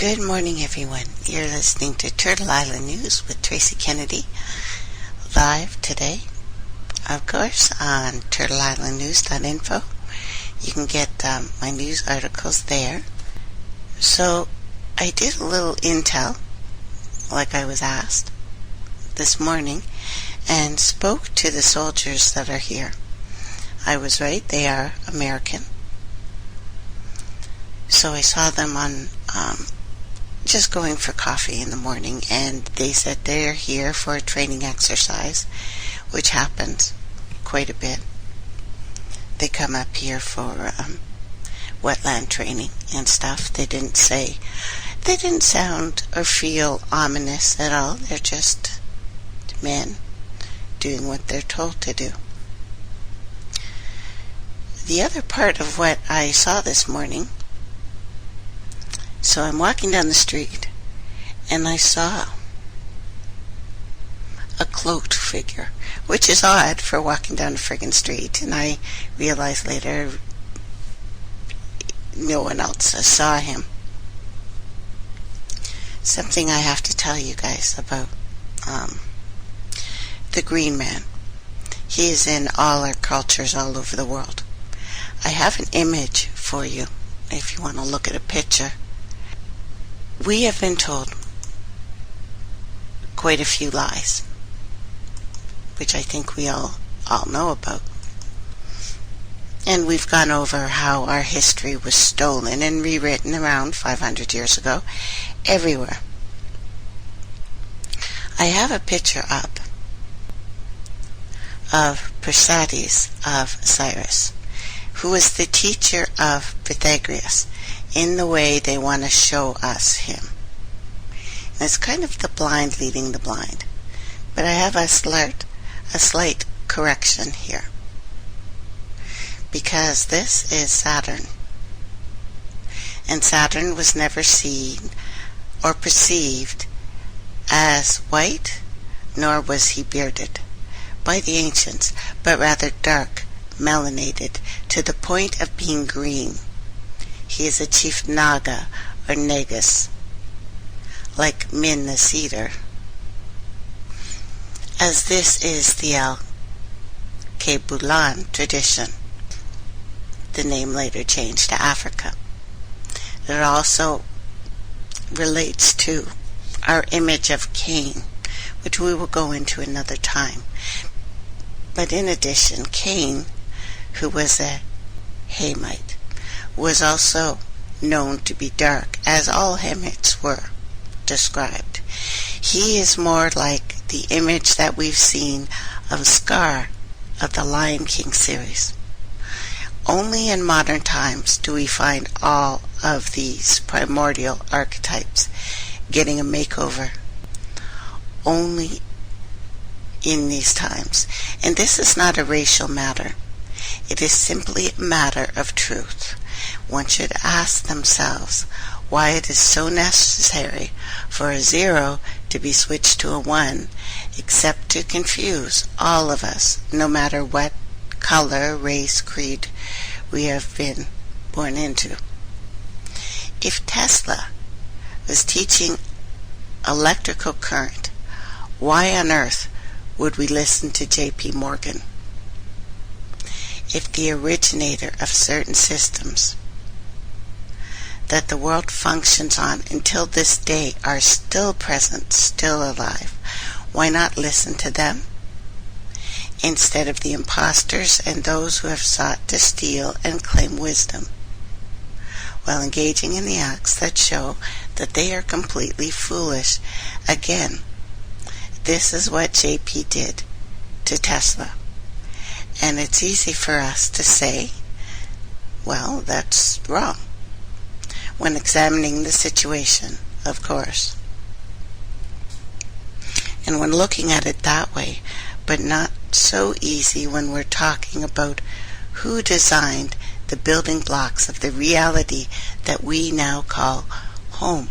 Good morning, everyone. You're listening to Turtle Island News with Tracey Kennedy, live today, of course, on turtleislandnews.info. You can get my news articles there. So, I did a little intel, like I was asked, this morning, and spoke to the soldiers that are here. I was right, they are American. So I saw them on just going for coffee in the morning, and they said they're here for a training exercise, which happens quite a bit. They come up here for wetland training and stuff. They didn't sound or feel ominous at all. They're just men doing what they're told to do. The other part of what I saw this morning, so I'm walking down the street, and I saw a cloaked figure, which is odd for walking down a friggin' street, and I realized later no one else saw him. Something I have to tell you guys about the Green Man. He is in all our cultures all over the world. I have an image for you if you want to look at a picture. We have been told quite a few lies, which I think we all know about. And we've gone over how our history was stolen and rewritten around 500 years ago, everywhere. I have a picture up of Persiades of Cyrus, who was the teacher of Pythagoras, in the way they want to show us him. And it's kind of the blind leading the blind. But I have a slight correction here. Because this is Saturn. And Saturn was never seen or perceived as white, nor was he bearded by the ancients, but rather dark, melanated, to the point of being green. He is a chief Naga or Negus, like Min the cedar. As this is the Al-Kebulan tradition, the name later changed to Africa. It also relates to our image of Cain, which we will go into another time. But in addition, Cain, who was a Hamite, was also known to be dark, as all Hamites were described. He is more like the image that we've seen of Scar of the Lion King series. Only in modern times do we find all of these primordial archetypes getting a makeover. Only in these times. And this is not a racial matter. It is simply a matter of truth. One should ask themselves why it is so necessary for a 0 to be switched to a 1, except to confuse all of us, no matter what color, race, creed we have been born into. If Tesla was teaching electrical current, why on earth would we listen to J.P. Morgan? If the originator of certain systems that the world functions on until this day are still present, still alive, why not listen to them instead of the imposters and those who have sought to steal and claim wisdom, while engaging in the acts that show that they are completely foolish? Again, this is what JP did to Tesla. And it's easy for us to say, well, that's wrong, when examining the situation, of course. And when looking at it that way, but not so easy when we're talking about who designed the building blocks of the reality that we now call home.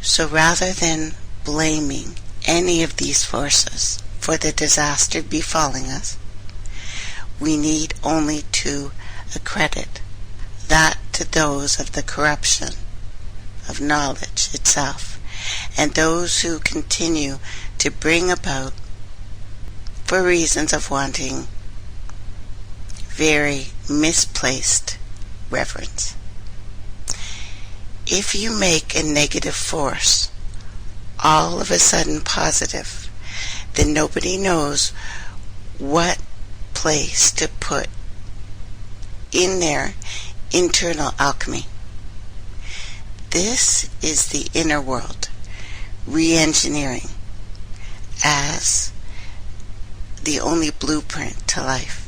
So rather than blaming any of these forces for the disaster befalling us, we need only to accredit that to those of the corruption of knowledge itself, and those who continue to bring about, for reasons of wanting very misplaced reverence. If you make a negative force all of a sudden positive, then nobody knows what place to put in their internal alchemy. This is the inner world re-engineering as the only blueprint to life,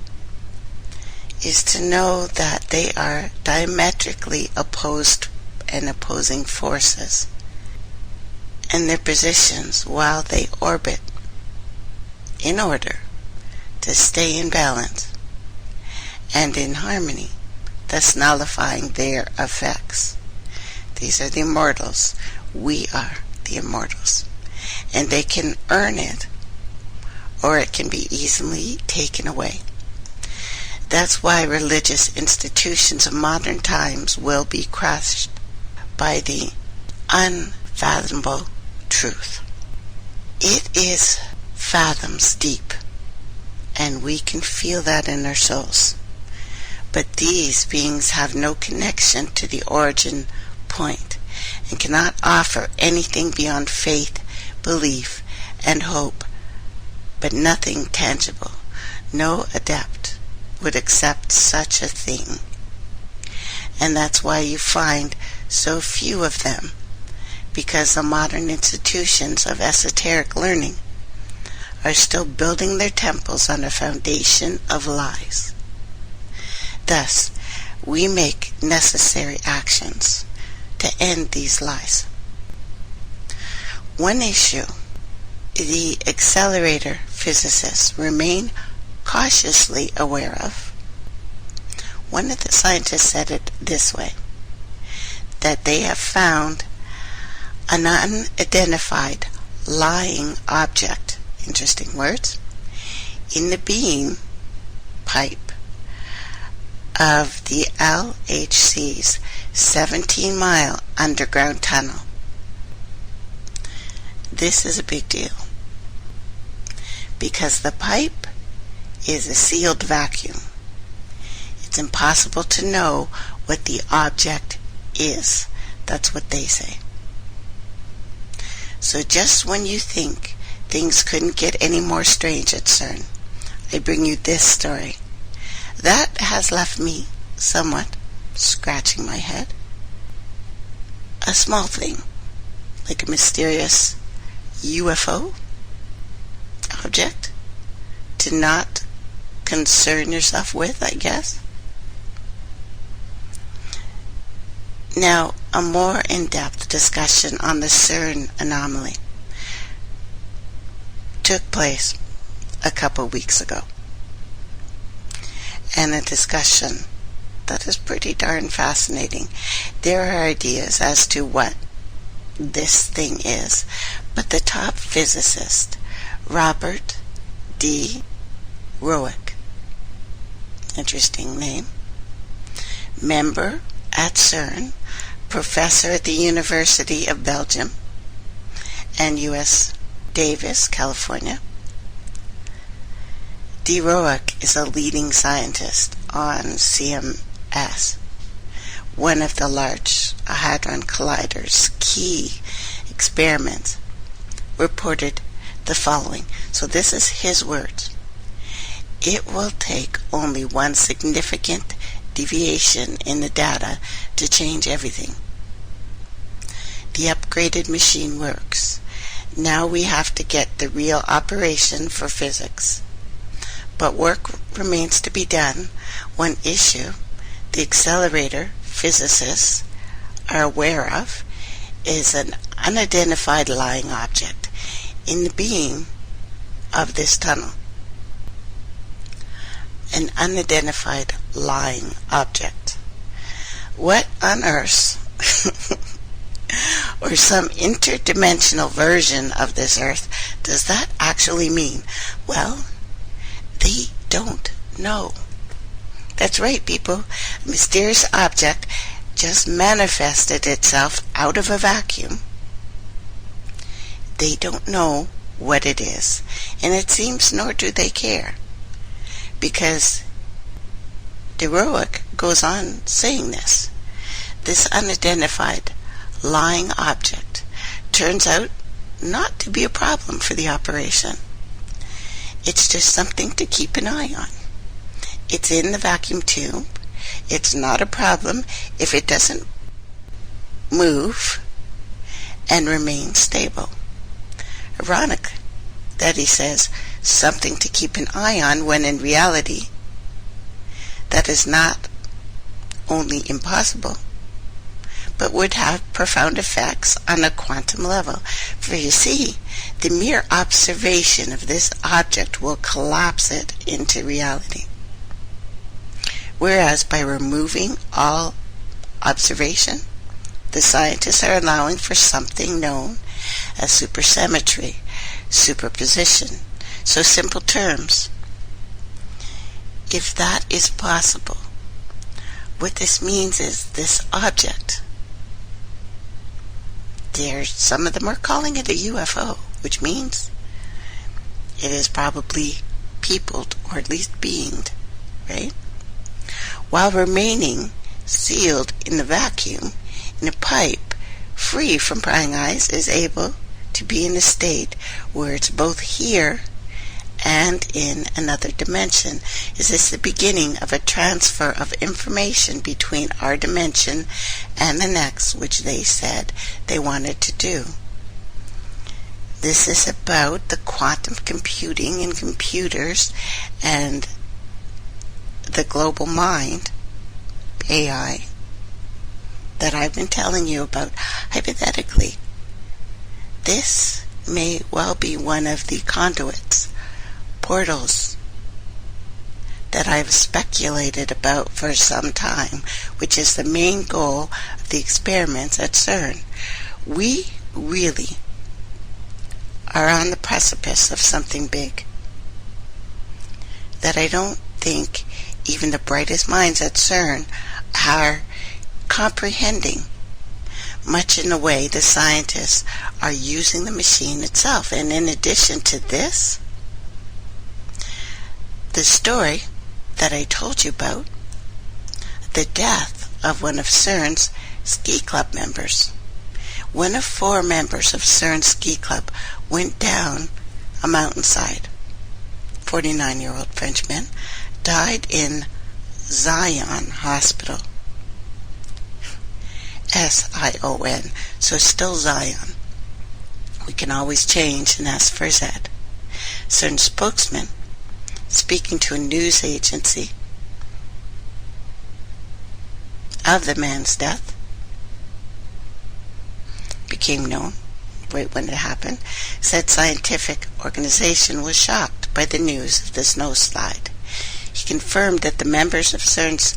is to know that they are diametrically opposed and opposing forces, and their positions while they orbit in order to stay in balance and in harmony, thus nullifying their effects. These are the immortals. We are the immortals. And they can earn it, or it can be easily taken away. That's why religious institutions of modern times will be crushed by the unfathomable truth. It is fathoms deep, and we can feel that in our souls. But these beings have no connection to the origin point and cannot offer anything beyond faith, belief, and hope, but nothing tangible. No adept would accept such a thing. And that's why you find so few of them, because the modern institutions of esoteric learning are still building their temples on a foundation of lies. Thus, we make necessary actions to end these lies. One issue the accelerator physicists remain cautiously aware of. One of the scientists said it this way, that they have found an unidentified lying object, interesting words, in the beam pipe of the LHC's 17-mile underground tunnel. This is a big deal, because the pipe is a sealed vacuum. It's impossible to know what the object is. That's what they say. So just when you think things couldn't get any more strange at Cern, I bring you this story. That has left me somewhat scratching my head. A small thing, like a mysterious UFO object, to not concern yourself with, I guess. Now, a more in-depth discussion on the Cern anomaly took place a couple weeks ago, and a discussion that is pretty darn fascinating. There are ideas as to what this thing is, but the top physicist, Robert D. Roick, interesting name, member at Cern, professor at the University of Belgium and U.S. Davis, California. D. Roick is a leading scientist on CMS, one of the Large Hadron Collider's key experiments, reported the following. So this is his words. It will take only one significant deviation in the data to change everything. The upgraded machine works. Now we have to get the real operation for physics. But work remains to be done. One issue the accelerator physicists are aware of is an unidentified lying object in the beam of this tunnel. An unidentified lying object. What on earth, or some interdimensional version of this earth, does that actually mean? Well, they don't know. That's right, people. A mysterious object just manifested itself out of a vacuum. They don't know what it is, and it seems nor do they care, because Heroic goes on saying this. This unidentified lying object turns out not to be a problem for the operation. It's just something to keep an eye on. It's in the vacuum tube. It's not a problem if it doesn't move and remain stable. Ironic that he says something to keep an eye on when in reality that is not only impossible, but would have profound effects on a quantum level. For you see, the mere observation of this object will collapse it into reality. Whereas by removing all observation, the scientists are allowing for something known as supersymmetry, superposition. So simple terms. If that is possible, what this means is this object, some of them are calling it a UFO, which means it is probably peopled, or at least beinged, right? While remaining sealed in the vacuum, in a pipe, free from prying eyes, is able to be in a state where it's both here and in another dimension. Is this the beginning of a transfer of information between our dimension and the next, which they said they wanted to do? This is about the quantum computing and computers and the global mind, AI, that I've been telling you about. Hypothetically, this may well be one of the conduits, portals, that I've speculated about for some time, which is the main goal of the experiments at Cern. We really are on the precipice of something big that I don't think even the brightest minds at Cern are comprehending, much in the way the scientists are using the machine itself. And in addition to this, the story that I told you about, the death of one of Cern's ski club members. One of 4 members of Cern's ski club went down a mountainside. 49-year-old Frenchman died in Zion Hospital. S-I-O-N, so still Zion. We can always change and ask for Z. Certain spokesman, speaking to a news agency of the man's death, became known right when it happened, said scientific organization was shocked by the news of the snowslide. He confirmed that the members of Cern's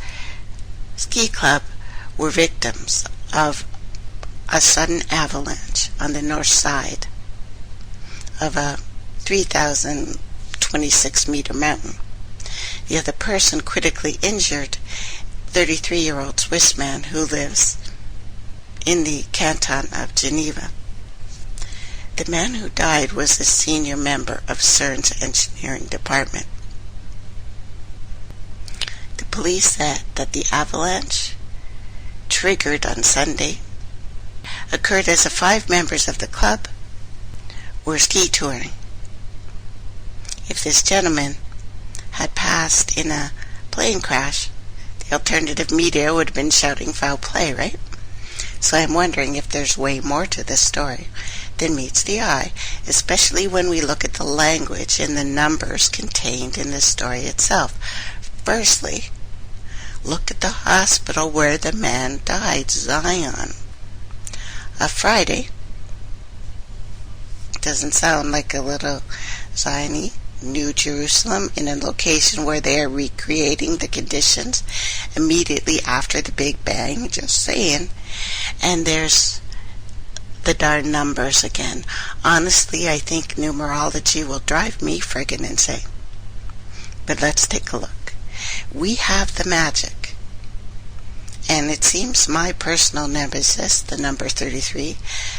ski club were victims of a sudden avalanche on the north side of a 3,026-meter mountain. The other person critically injured, 33-year-old Swiss man who lives in the canton of Geneva. The man who died was a senior member of Cern's engineering department. The police said that the avalanche, triggered on Sunday, occurred as the 5 members of the club were ski touring. If this gentleman had passed in a plane crash, the alternative media would have been shouting foul play, right? So I'm wondering if there's way more to this story than meets the eye, especially when we look at the language and the numbers contained in the story itself. Firstly, look at the hospital where the man died, Zion. A Friday. Doesn't sound like a little Zion-y, New Jerusalem, in a location where they are recreating the conditions immediately after the Big Bang, just saying. And there's the darn numbers again. Honestly, I think numerology will drive me friggin' insane. But let's take a look. We have the magic And it seems my personal nemesis, the number 33,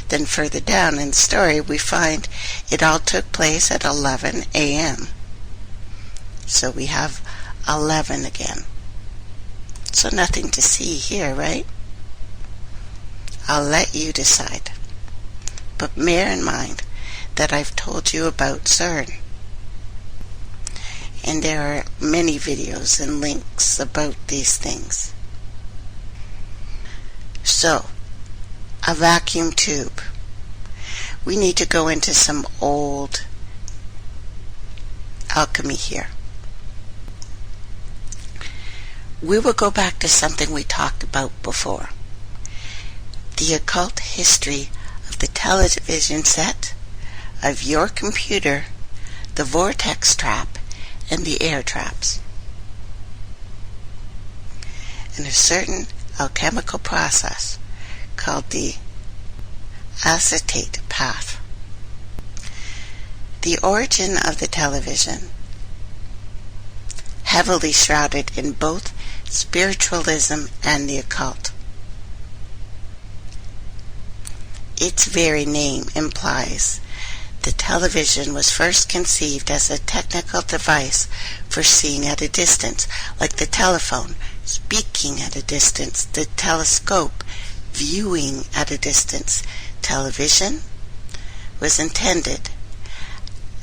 then further down in the story we find it all took place at 11 a.m. So we have 11 again. So nothing to see here, right? I'll let you decide. But bear in mind that I've told you about Cern. And there are many videos and links about these things. So, a vacuum tube. We need to go into some old alchemy here. We will go back to something we talked about before. The occult history of the television set, of your computer, the vortex trap, and the air traps. And a certain alchemical process called the acetate path. The origin of the television, heavily shrouded in both spiritualism and the occult. Its very name implies the television was first conceived as a technical device for seeing at a distance, like the telephone, speaking at a distance, the telescope, viewing at a distance. Television was intended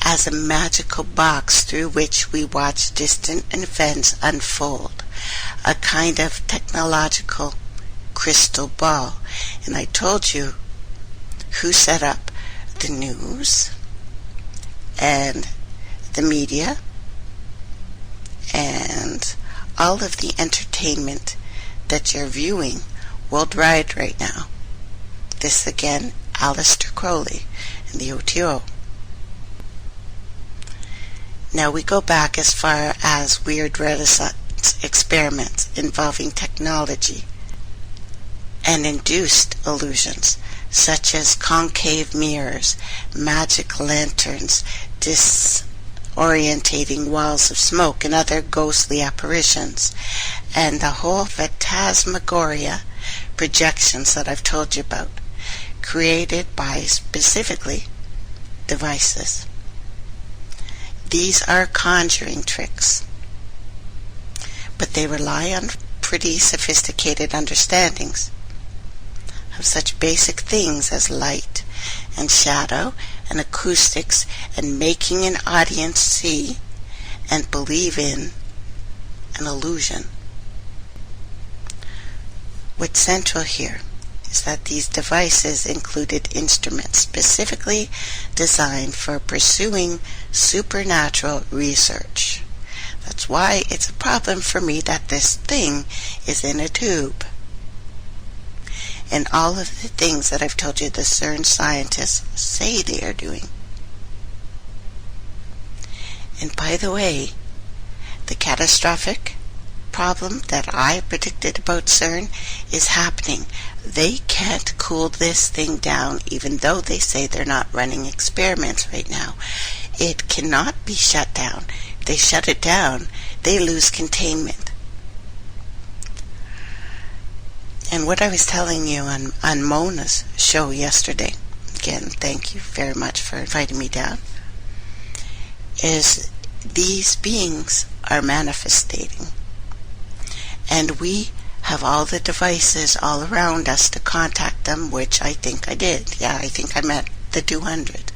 as a magical box through which we watch distant events unfold, a kind of technological crystal ball. And I told you who set up the news and the media and all of the entertainment that you're viewing worldwide right now. This again, Aleister Crowley and the OTO. Now we go back as far as weird Renaissance experiments involving technology and induced illusions, such as concave mirrors, magic lanterns, disorientating walls of smoke, and other ghostly apparitions, and the whole phantasmagoria projections that I've told you about, created by specifically devices. These are conjuring tricks, but they rely on pretty sophisticated understandings of such basic things as light and shadow and acoustics and making an audience see and believe in an illusion. What's central here is that these devices included instruments specifically designed for pursuing supernatural research. That's why it's a problem for me that this thing is in a tube. And all of the things that I've told you the Cern scientists say they are doing. And by the way, the catastrophic problem that I predicted about Cern is happening. They can't cool this thing down, even though they say they're not running experiments right now. It cannot be shut down. If they shut it down, they lose containment. And what I was telling you on Mona's show yesterday, again, thank you very much for inviting me down, is these beings are manifesting. And we have all the devices all around us to contact them, which I think I did. Yeah, I think I met the 200.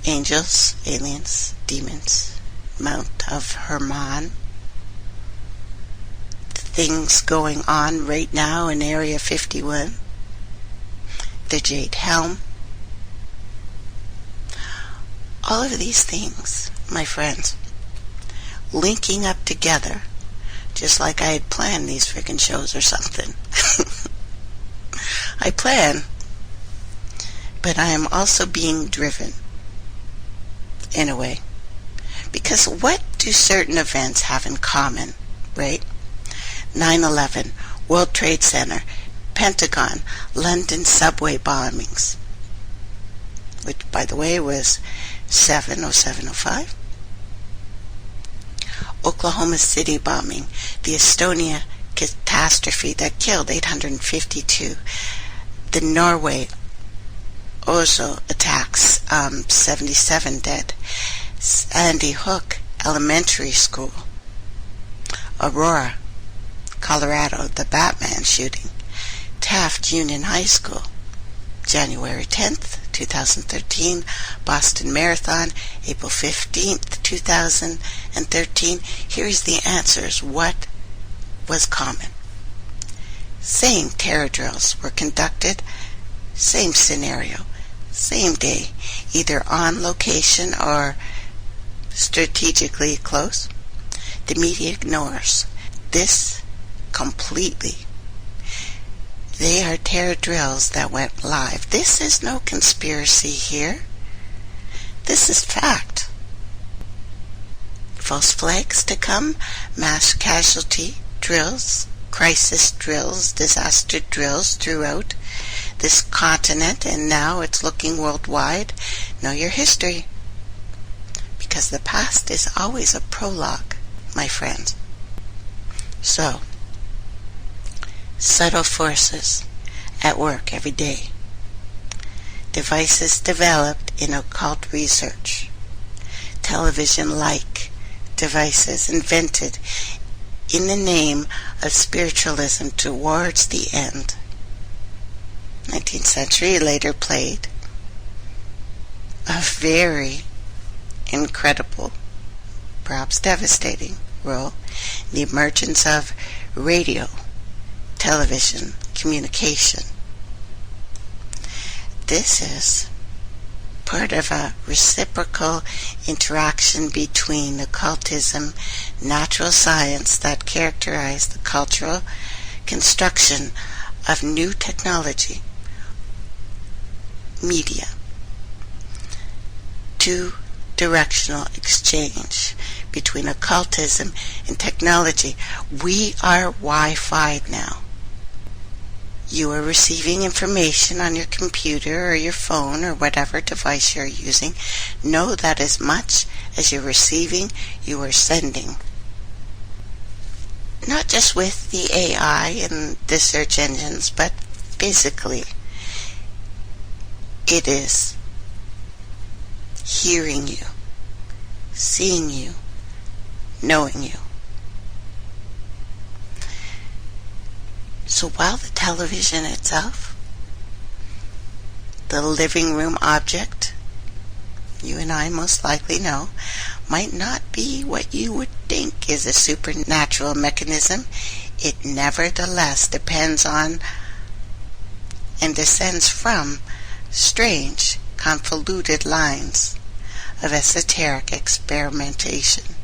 Angels, aliens, demons, Mount of Hermon, things going on right now in Area 51, the Jade Helm. All of these things, my friends, linking up together, just like I had planned these freaking shows or something. I plan, but I am also being driven, in a way. Because what do certain events have in common, right? 9/11, World Trade Center, Pentagon, London subway bombings, which, by the way, was 7/07/05. Oklahoma City bombing, the Estonia catastrophe that killed 852. The Norway Oslo attacks, 77 dead. Sandy Hook Elementary School. Aurora, Colorado, the Batman shooting. Taft Union High School. January 10th, 2013. Boston Marathon, April 15th, 2013. Here's the answers. What was common? Same terror drills were conducted, same scenario, same day, either on location or strategically close. The media ignores this completely. They are terror drills that went live. This is no conspiracy here. This is fact. False flags to come, mass casualty drills, crisis drills, disaster drills throughout this continent, and now it's looking worldwide. Know your history, because the past is always a prologue, my friends. So, subtle forces at work every day. Devices developed in occult research. Television-like devices invented in the name of spiritualism towards the end. 19th century later played a very incredible, perhaps devastating role in the emergence of radio, television, communication. This is part of a reciprocal interaction between occultism, natural science that characterize the cultural construction of new technology, media, two-directional exchange between occultism and technology. We are Wi-Fi'd now. You are receiving information on your computer or your phone or whatever device you're using. Know that as much as you're receiving, you are sending. Not just with the AI and the search engines, but physically. It is hearing you, seeing you, knowing you. So while the television itself, the living room object, you and I most likely know, might not be what you would think is a supernatural mechanism, it nevertheless depends on and descends from strange, convoluted lines of esoteric experimentation,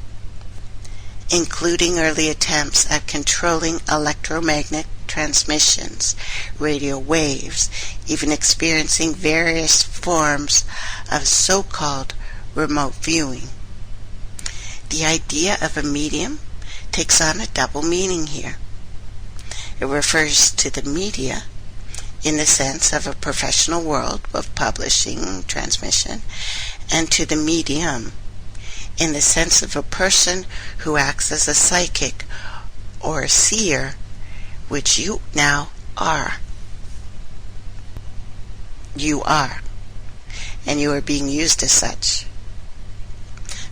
including early attempts at controlling electromagnetic transmissions, radio waves, even experiencing various forms of so-called remote viewing. The idea of a medium takes on a double meaning here. It refers to the media in the sense of a professional world of publishing, transmission, and to the medium in the sense of a person who acts as a psychic or a seer, which you now are. You are, and you are being used as such.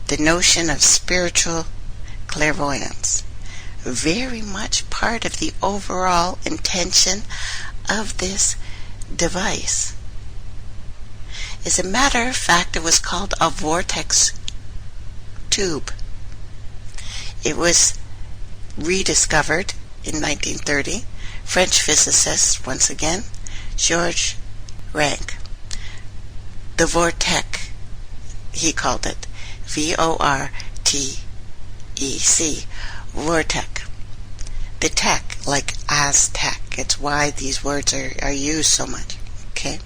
The notion of spiritual clairvoyance, very much part of the overall intention of this device. As a matter of fact, it was called a vortex tube. It was rediscovered in 1930, French physicist, once again, Georges Rank. The vortex, he called it, V-O-R-T-E-C, vortex. The tech, like Aztec, it's why these words are used so much, okay?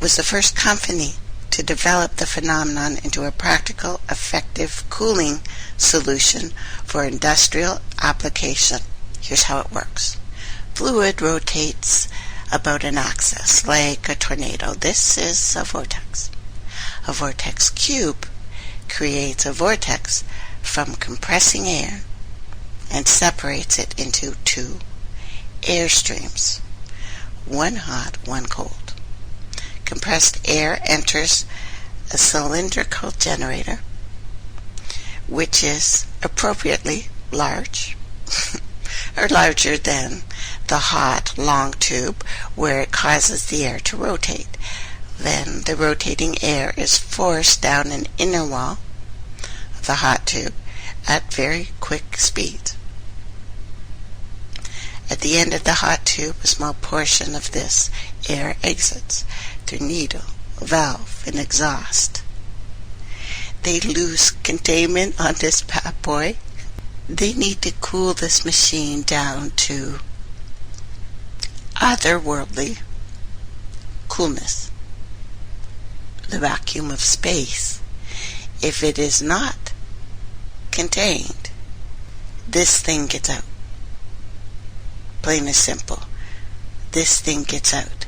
Was the first company to develop the phenomenon into a practical, effective cooling solution for industrial application. Here's how it works. Fluid rotates about an axis like a tornado. This is a vortex. A vortex cube creates a vortex from compressing air and separates it into two air streams, one hot, one cold. Compressed air enters a cylindrical generator, which is appropriately large, or larger than the hot, long tube where it causes the air to rotate. Then the rotating air is forced down an inner wall of the hot tube at very quick speeds. At the end of the hot tube, a small portion of this air exits through needle, valve, and exhaust. They lose containment on this bad boy. They need to cool this machine down to otherworldly coolness, the vacuum of space. If it is not contained, this thing gets out. Plain and simple. This thing gets out.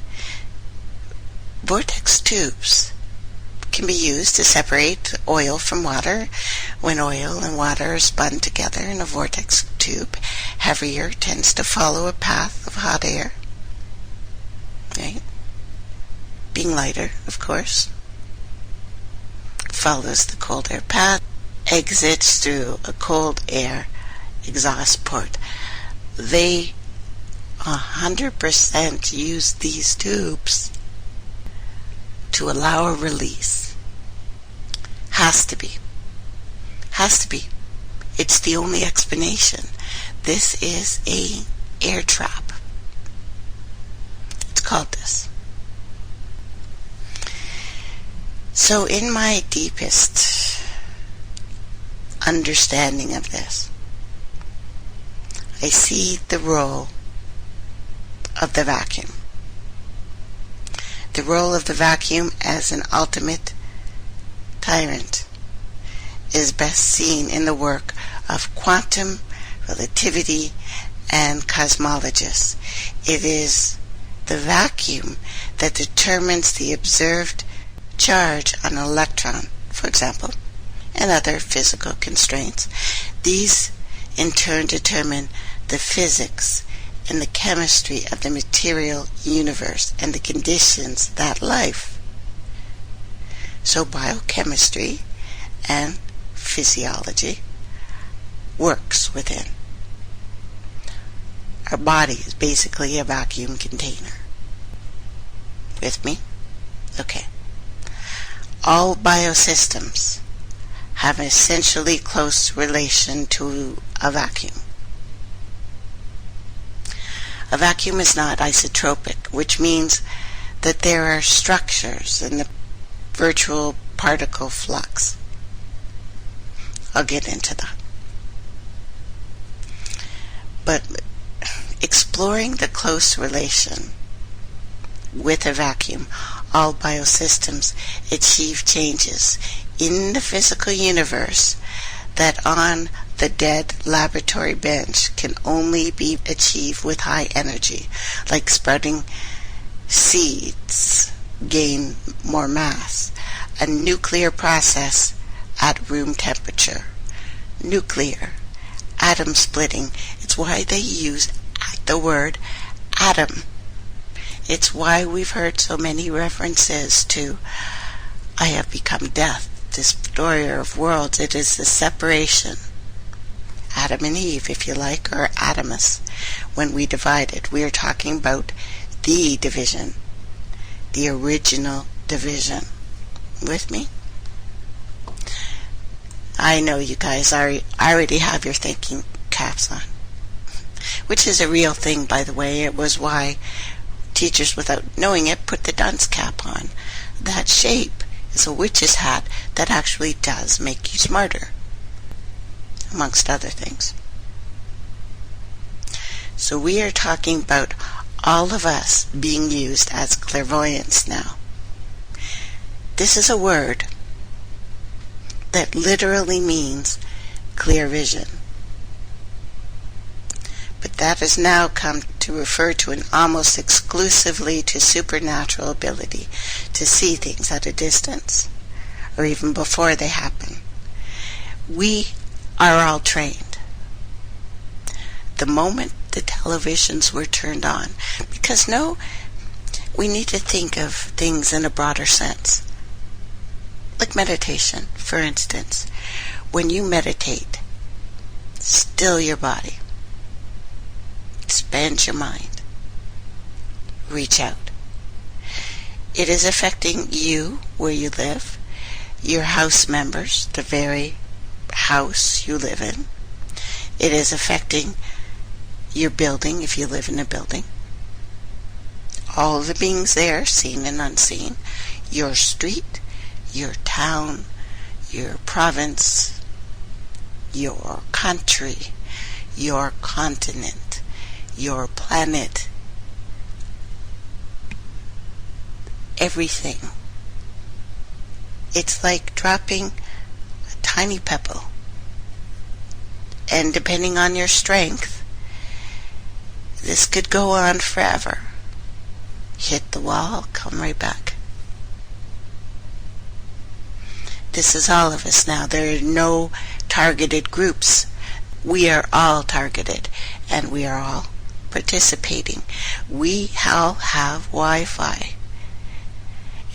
Vortex tubes can be used to separate oil from water. When oil and water are spun together in a vortex tube, heavier tends to follow a path of hot air. Right? Being lighter, of course, follows the cold air path, exits through a cold air exhaust port. They 100% use these tubes to allow a release. Has to be. It's the only explanation. This is a air trap. It's called this. So in my deepest understanding of this, I see the role of the vacuum. The role of the vacuum as an ultimate tyrant is best seen in the work of quantum relativity and cosmologists. It is the vacuum that determines the observed charge on an electron, for example, and other physical constraints. These in turn determine the physics and the chemistry of the material universe and the conditions that life. So biochemistry and physiology works within. Our body is basically a vacuum container. With me? Okay. All biosystems have an essentially close relation to a vacuum. A vacuum is not isotropic, which means that there are structures in the virtual particle flux. I'll get into that. But exploring the close relation with a vacuum, all biosystems achieve changes in the physical universe that on the dead laboratory bench can only be achieved with high energy, like sprouting seeds gain more mass, a nuclear process at room temperature. Nuclear, atom splitting. It's why they use the word atom. It's why we've heard so many references to I have become death, destroyer of worlds. It is the separation. Adam and Eve, if you like, or Adamus. When we divided, we are talking about the division, the original division. With me? I know you guys already have your thinking caps on, which is a real thing, by the way. It was why teachers, without knowing it, put the dunce cap on. That shape is a witch's hat that actually does make you smarter, amongst other things. So we are talking about all of us being used as clairvoyants now. This is a word that literally means clear vision. But that has now come to refer to an almost exclusively to supernatural ability to see things at a distance, or even before they happen. We are all trained. the moment the televisions were turned on. Because we need to think of things in a broader sense. Like meditation, for instance. When you meditate, still your body. Expand your mind. Reach out. It is affecting you where you live, your house members, the very house you live in. It is affecting your building if you live in a building. All the beings there, seen and unseen. Your street, your town, your province, your country, your continent, your planet. Everything. It's like dropping a tiny pebble. And depending on your strength, this could go on forever. Hit the wall, come right back. This is all of us now. There are no targeted groups. We are all targeted, and we are all participating. We all have Wi-Fi.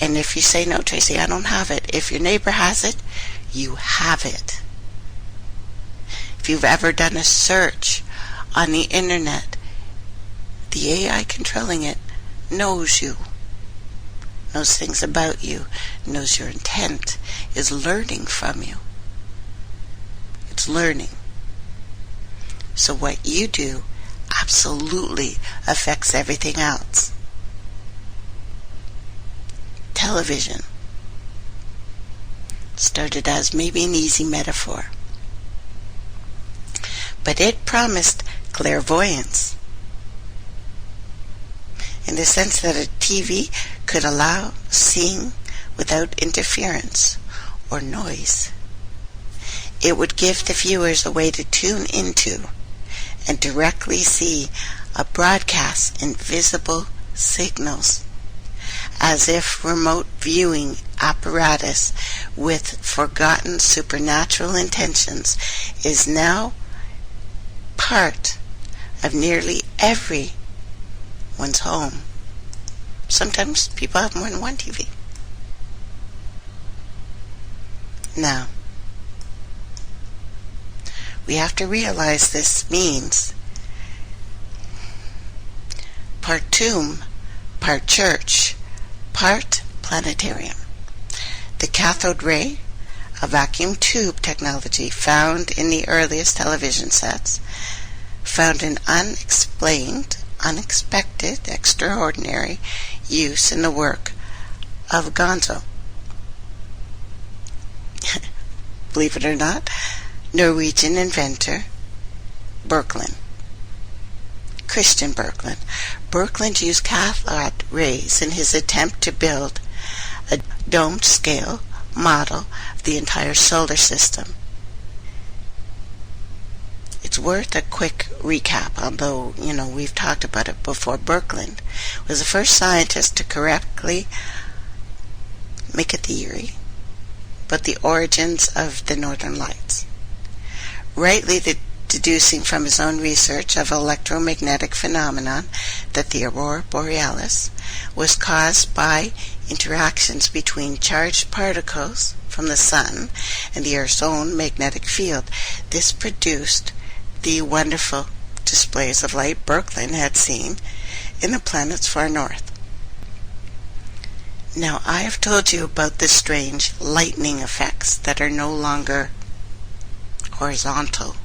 And if you say, no, Tracey, I don't have it. If your neighbor has it, you have it. If you've ever done a search on the internet, the AI controlling it knows you, knows things about you, knows your intent, is learning from you. It's learning. So what you do absolutely affects everything else. Television started as maybe an easy metaphor, but it promised clairvoyance in the sense that a TV could allow seeing without interference or noise. It would give the viewers a way to tune into and directly see a broadcast in visible signals, as if remote viewing apparatus with forgotten supernatural intentions is now part of nearly everyone's home. Sometimes people have more than one TV. Now, we have to realize this means part tomb, part church, part planetarium. The cathode ray, a vacuum tube technology found in the earliest television sets, found an unexplained, unexpected, extraordinary use in the work of Gonzo. Believe it or not, Norwegian inventor Birkeland. Christian Birkeland. Birkeland used cathode rays in his attempt to build a domed scale model of the entire solar system. It's worth a quick recap, although, we've talked about it before. Birkeland was the first scientist to correctly make a theory about the origins of the northern lights, rightly deducing from his own research of electromagnetic phenomenon that the aurora borealis was caused by interactions between charged particles from the sun and the Earth's own magnetic field. This produced the wonderful displays of light Birkeland had seen in the planet's far north. Now, I have told you about the strange lightning effects that are no longer horizontal.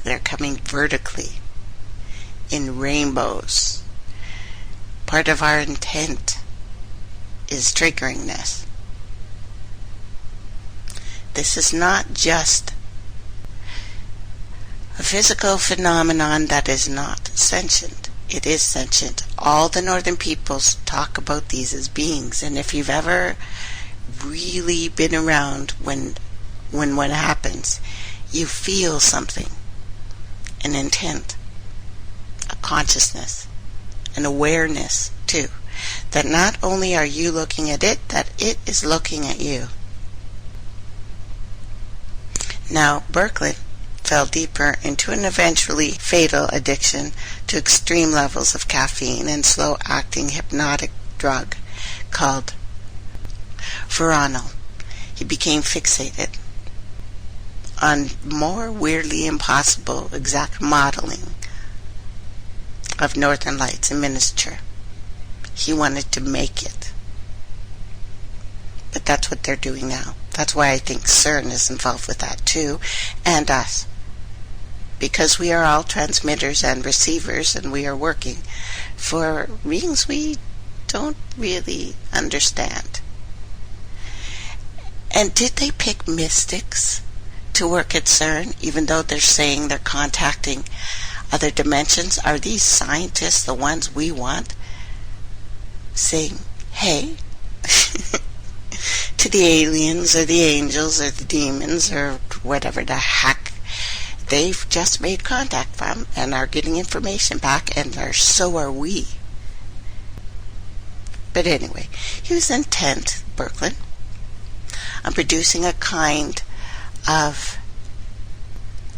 They're coming vertically in rainbows. Part of our intent is triggering this. This is not just a physical phenomenon that is not sentient. It is sentient. All the northern peoples talk about these as beings, and if you've ever really been around when what happens, you feel something, an intent, a consciousness, an awareness too, that not only are you looking at it, that it is looking at you. Now, Birkeland fell deeper into an eventually fatal addiction to extreme levels of caffeine and slow-acting hypnotic drug called Veronal. He became fixated on more weirdly impossible exact modeling of Northern Lights in miniature. He wanted to make it. But that's what they're doing now. That's why I think Cern is involved with that too, and us. Because we are all transmitters and receivers, and we are working for beings we don't really understand. And did they pick mystics to work at Cern, even though they're saying they're contacting other dimensions? Are these scientists the ones we want saying, hey, to the aliens or the angels or the demons or whatever the heck they've just made contact from and are getting information back, and so are we? But anyway, he was intent, Birkeland, on producing a kind of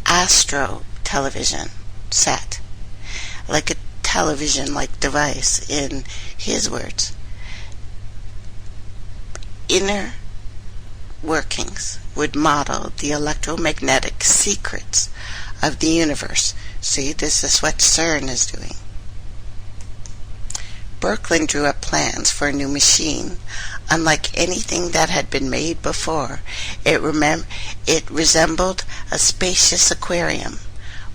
astro television set, like a television-like device, in his words. Inner workings would model the electromagnetic secrets of the universe. See, this is what Cern is doing. Birkeland drew up plans for a new machine, unlike anything that had been made before. It resembled a spacious aquarium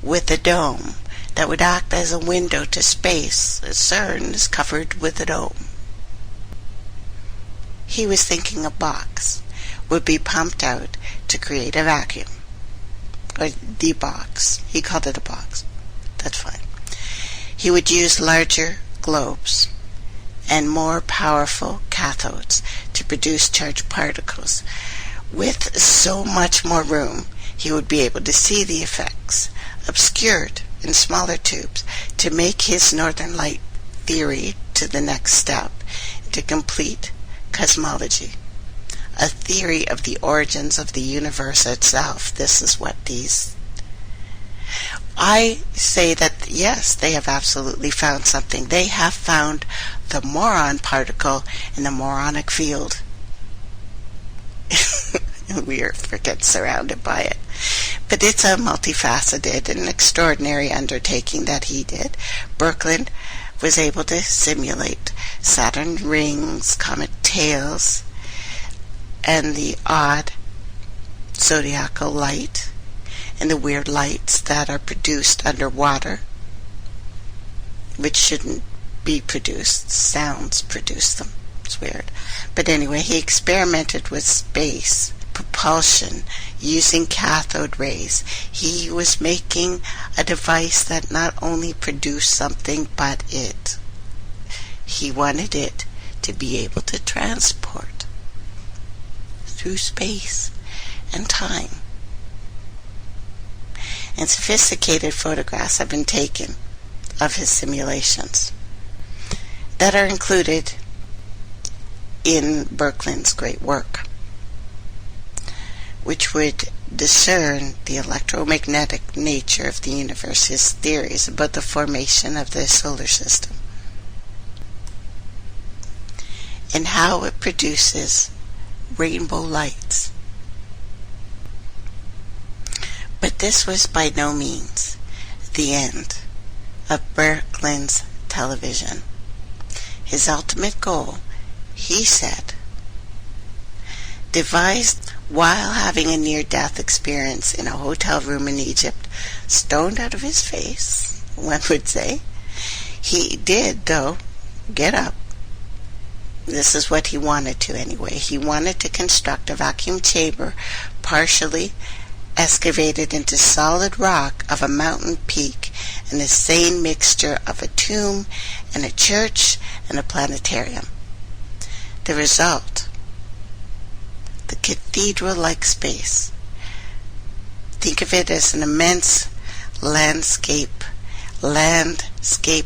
with a dome that would act as a window to space. Cern is covered with a dome. He was thinking a box would be pumped out to create a vacuum. Or the box. He called it a box. That's fine. He would use larger globes and more powerful cathodes to produce charged particles. With so much more room, he would be able to see the effects, obscured in smaller tubes, to make his Northern Light theory to the next step, to complete cosmology, a theory of the origins of the universe itself. This is what these... I say that, yes, they have absolutely found something. They have found the moron particle in the moronic field. We are freaking surrounded by it. But it's a multifaceted and extraordinary undertaking that he did. Birkeland was able to simulate Saturn rings, comet tails, and the odd zodiacal light, and the weird lights that are produced underwater, which shouldn't be produced. Sounds produce them. It's weird. But anyway, he experimented with space propulsion using cathode rays. He was making a device that not only produced something, but he wanted it to be able to transport through space and time. And sophisticated photographs have been taken of his simulations that are included in Birkeland's great work, which would discern the electromagnetic nature of the universe, his theories about the formation of the solar system, and how it produces rainbow lights. But this was by no means the end of Birkeland's television. His ultimate goal, he said, devised while having a near-death experience in a hotel room in Egypt, stoned out of his face, one would say. He did, though, get up. This is what he wanted to anyway. He wanted to construct a vacuum chamber partially excavated into solid rock of a mountain peak, and the same mixture of a tomb and a church and a planetarium. The result, the cathedral-like space. Think of it as an immense landscape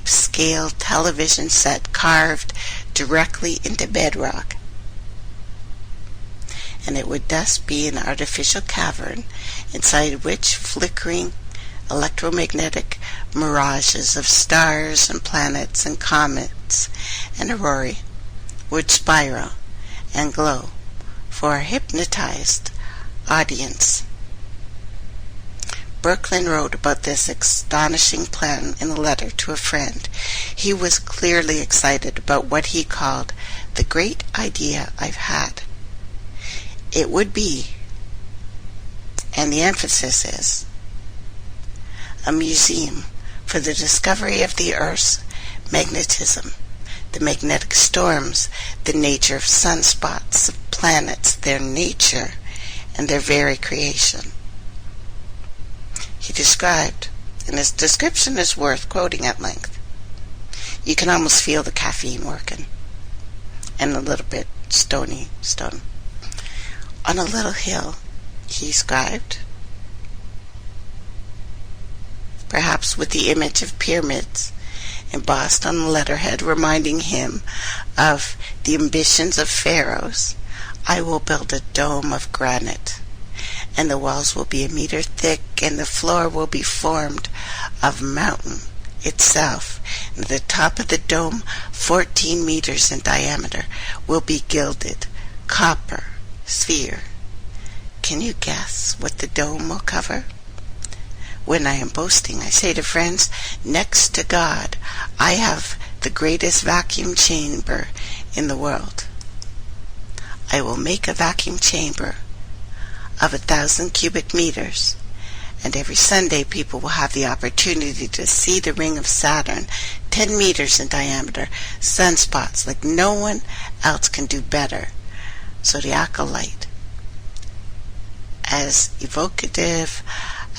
scale television set carved directly into bedrock. and it would thus be an artificial cavern inside which flickering electromagnetic mirages of stars and planets and comets and aurorae would spiral and glow for a hypnotized audience. Berkland wrote about this astonishing plan in a letter to a friend. He was clearly excited about what he called the great idea I've had. It would be, and the emphasis is, a museum for the discovery of the Earth's magnetism, the magnetic storms, the nature of sunspots, of planets, their nature, and their very creation. He described, and his description is worth quoting at length. You can almost feel the caffeine working, and a little bit stone. On a little hill, he described, perhaps with the image of pyramids embossed on the letterhead reminding him of the ambitions of pharaohs, I will build a dome of granite, and the walls will be a meter thick, and the floor will be formed of mountain itself, and the top of the dome, 14 meters in diameter, will be gilded copper sphere. Can you guess what the dome will cover? When I am boasting, I say to friends, next to God, I have the greatest vacuum chamber in the world. I will make a vacuum chamber of 1,000 cubic meters, and every Sunday people will have the opportunity to see the ring of Saturn, 10 meters in diameter, sunspots like no one else can do better. Zodiacal light, as evocative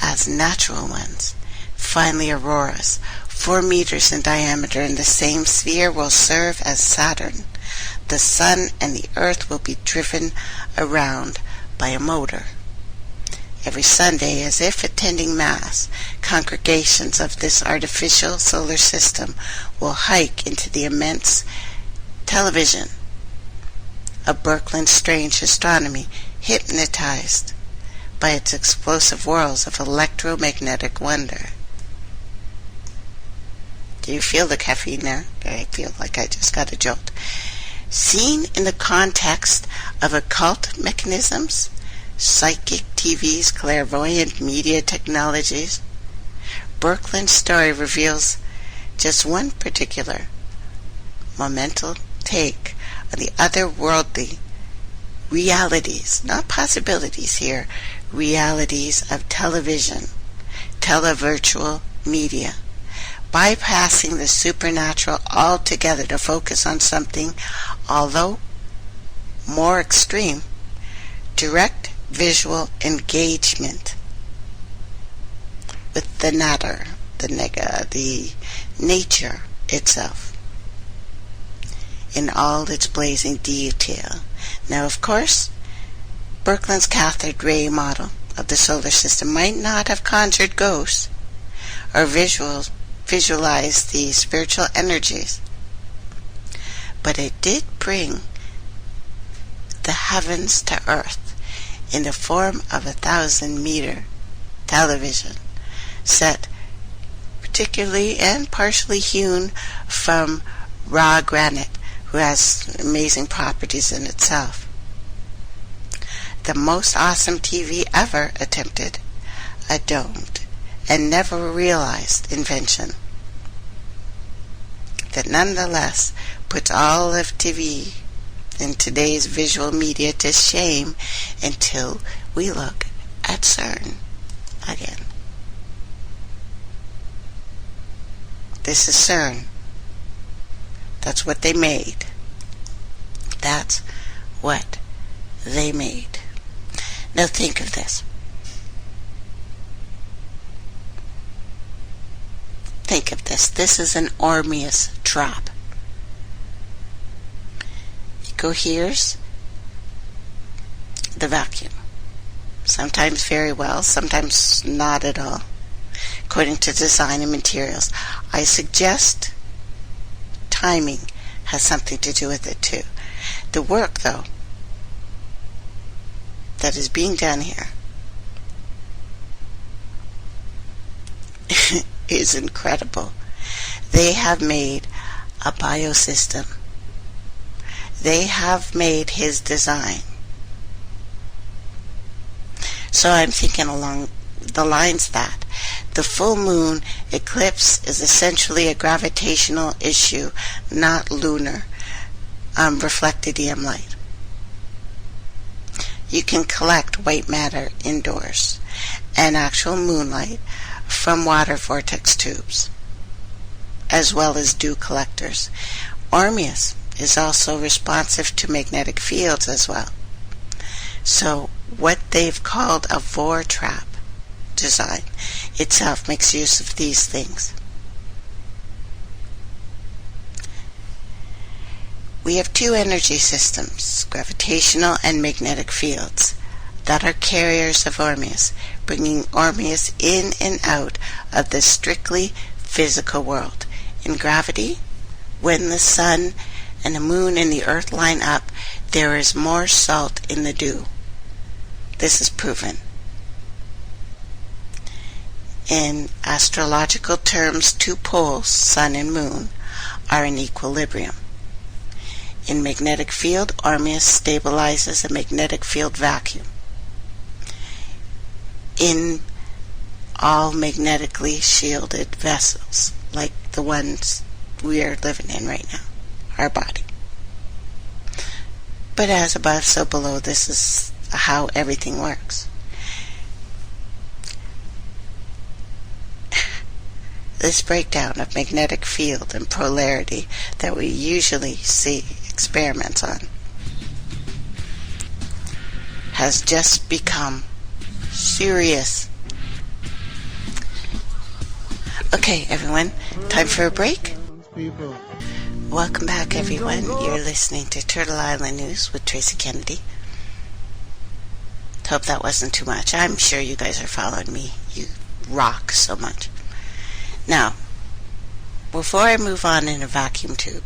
as natural ones. Finally, auroras, 4 meters in diameter in the same sphere, will serve as Saturn. The sun and the earth will be driven around by a motor. Every Sunday, as if attending Mass, congregations of this artificial solar system will hike into the immense television of Berkland's strange astronomy, hypnotized by its explosive whirls of electromagnetic wonder. Do you feel the caffeine there? I feel like I just got a jolt. Seen in the context of occult mechanisms, psychic TVs, clairvoyant media technologies, Berkland's story reveals just one particular monumental take on the otherworldly realities, not possibilities here, realities of television, televirtual media, bypassing the supernatural altogether to focus on something, although more extreme, direct visual engagement with the nature itself in all its blazing detail. Now, of course, Berkland's cathode ray model of the solar system might not have conjured ghosts or visualized the spiritual energies, but it did bring the heavens to earth in the form of 1,000-meter television set particularly and partially hewn from raw granite, who has amazing properties in itself. The most awesome TV ever attempted a domed and never realized invention that nonetheless puts all of TV in today's visual media to shame until we look at Cern again. This is Cern. That's what they made. That's what they made. Now think of this. Think of this. This is an Orpheus trap. You go, here's the vacuum. Sometimes very well, sometimes not at all, according to design and materials. I suggest timing has something to do with it too. The work, though, that is being done here is incredible. They have made a biosystem. They have made his design. So I'm thinking along the lines that the full moon eclipse is essentially a gravitational issue, not lunar reflected EM light. You can collect white matter indoors and actual moonlight from water vortex tubes, as well as dew collectors. Ormus is also responsive to magnetic fields as well. So what they've called a Vor trap design itself makes use of these things. We have two energy systems, gravitational and magnetic fields, that are carriers of Ormus, bringing Ormus in and out of the strictly physical world. In gravity, when the sun and the moon and the earth line up, there is more salt in the dew. This is proven. In astrological terms, two poles, sun and moon, are in equilibrium. In magnetic field, Ormus stabilizes a magnetic field vacuum. In all magnetically shielded vessels, like the ones we are living in right now, our body. But as above, so below, this is how everything works. This breakdown of magnetic field and polarity that we usually see experiments on has just become serious. Okay, everyone, time for a break. Welcome back, everyone. You're listening to Turtle Island News with Tracey Kennedy. Hope that wasn't too much. I'm sure you guys are following me. You rock so much. Now, before I move on in a vacuum tube,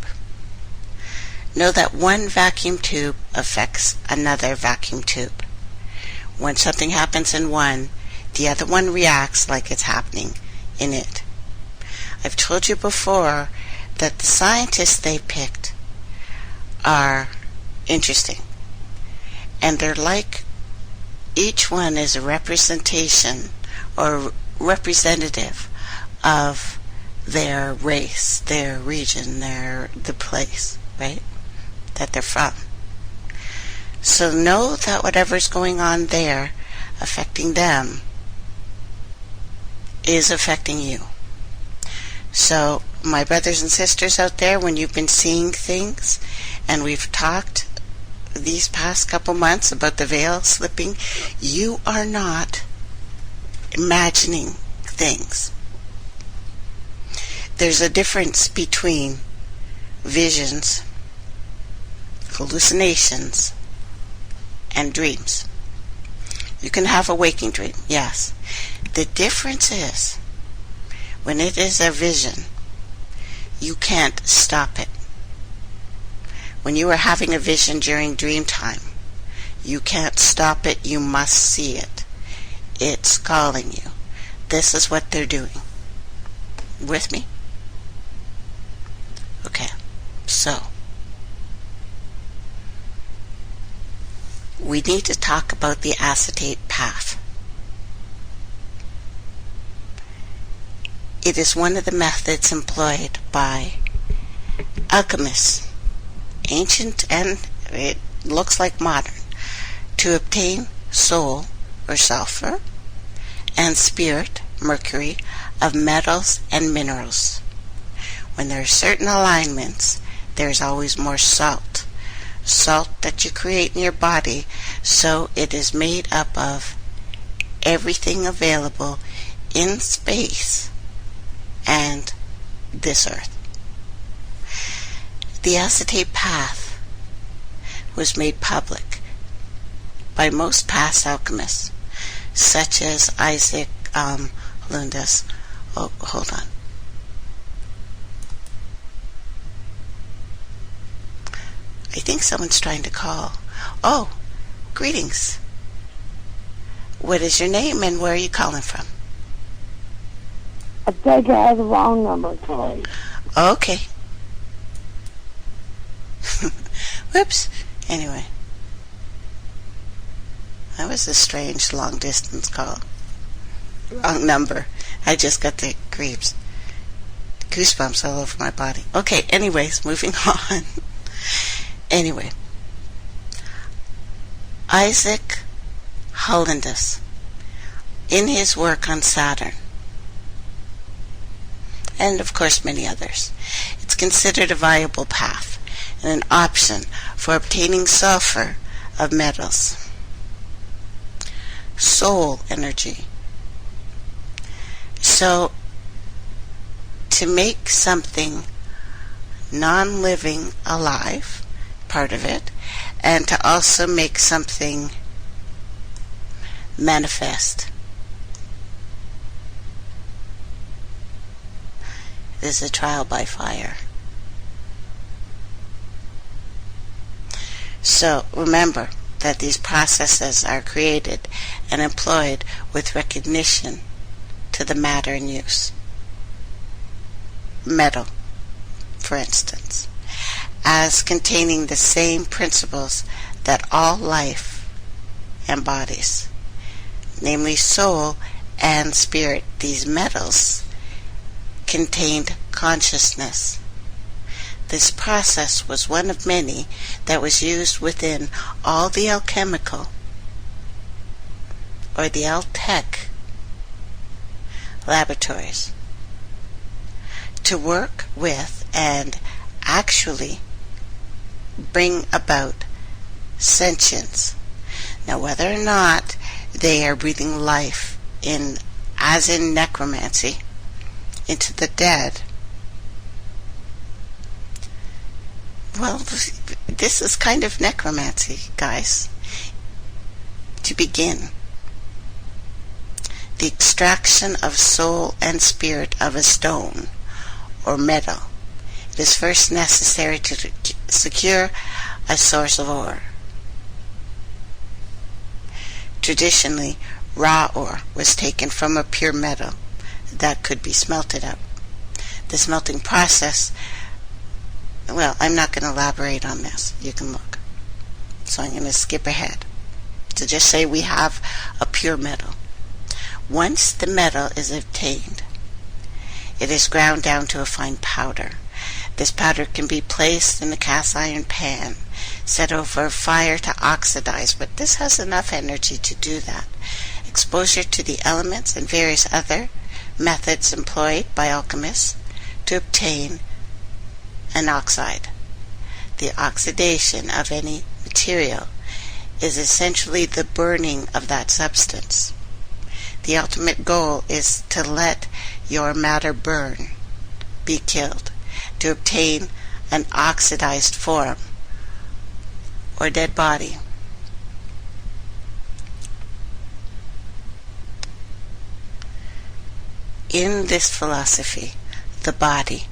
know that one vacuum tube affects another vacuum tube. When something happens in one, the other one reacts like it's happening in it. I've told you before that the scientists they picked are interesting. And they're like, each one is a representation or representative of their race, their region, the place, right, that they're from. So know that whatever's going on there affecting them is affecting you. So my brothers and sisters out there, when you've been seeing things, and we've talked these past couple months about the veil slipping, you are not imagining things. There's a difference between visions, hallucinations, and dreams. You can have a waking dream, yes. The difference is, when it is a vision, you can't stop it. When you are having a vision during dream time, you can't stop it, you must see it. It's calling you. This is what they're doing. With me? Okay, so we need to talk about the acetate path. It is one of the methods employed by alchemists, ancient and it looks like modern, to obtain soul or sulfur and spirit, mercury, of metals and minerals. When there are certain alignments, there's always more salt. Salt that you create in your body, so it is made up of everything available in space and this earth. The acetate path was made public by most past alchemists, such as Isaac Lundas. Oh, hold on. I think someone's trying to call. Oh, greetings. What is your name and where are you calling from? I think I had the wrong number, sorry. Okay. Whoops. Anyway. That was a strange long distance call. Wrong number. I just got the goosebumps all over my body. Okay, anyways, moving on. Anyway. Isaac Hollandus, in his work on Saturn, and of course many others, it's considered a viable path and an option for obtaining sulfur of metals. Soul energy. So, to make something non-living alive, part of it, and to also make something manifest. This is a trial by fire. So remember that these processes are created and employed with recognition to the matter in use. Metal, for instance, as containing the same principles that all life embodies, namely soul and spirit. These metals contained consciousness. This process was one of many that was used within all the alchemical or the Altec laboratories to work with and actually bring about sentience. Now, whether or not they are breathing life in, as in necromancy, into the dead, well, this is kind of necromancy, guys. To begin, the extraction of soul and spirit of a stone or metal, it is first necessary to secure a source of ore. Traditionally, raw ore was taken from a pure metal that could be smelted out. The smelting process, well, I'm not going to elaborate on this. You can look. So I'm going to skip ahead to just say we have a pure metal. Once the metal is obtained, it is ground down to a fine powder. This powder can be placed in a cast iron pan, set over fire to oxidize, but this has enough energy to do that. Exposure to the elements and various other methods employed by alchemists to obtain an oxide. The oxidation of any material is essentially the burning of that substance. The ultimate goal is to let your matter burn, be killed, to obtain an oxidized form or dead body. In this philosophy, the body,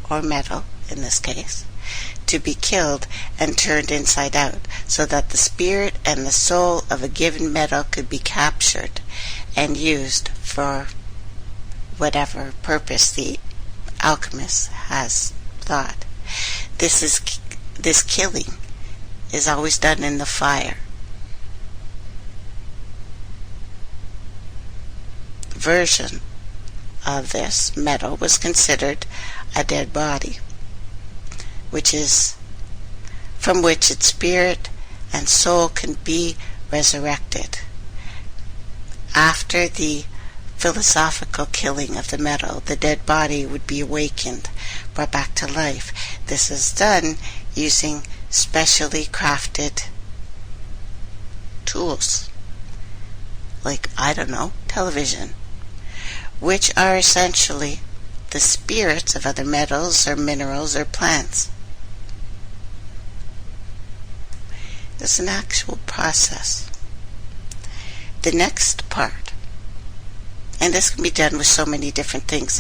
or metal in this case, to be killed and turned inside out so that the spirit and the soul of a given metal could be captured and used for whatever purpose the alchemist has thought. This killing is always done in the fire. Version of this metal was considered a dead body, which is from which its spirit and soul can be resurrected. After the philosophical killing of the metal, the dead body would be awakened, brought back to life. This is done using specially crafted tools, like, television, which are essentially the spirits of other metals or minerals or plants. It's an actual process. The next part, and this can be done with so many different things.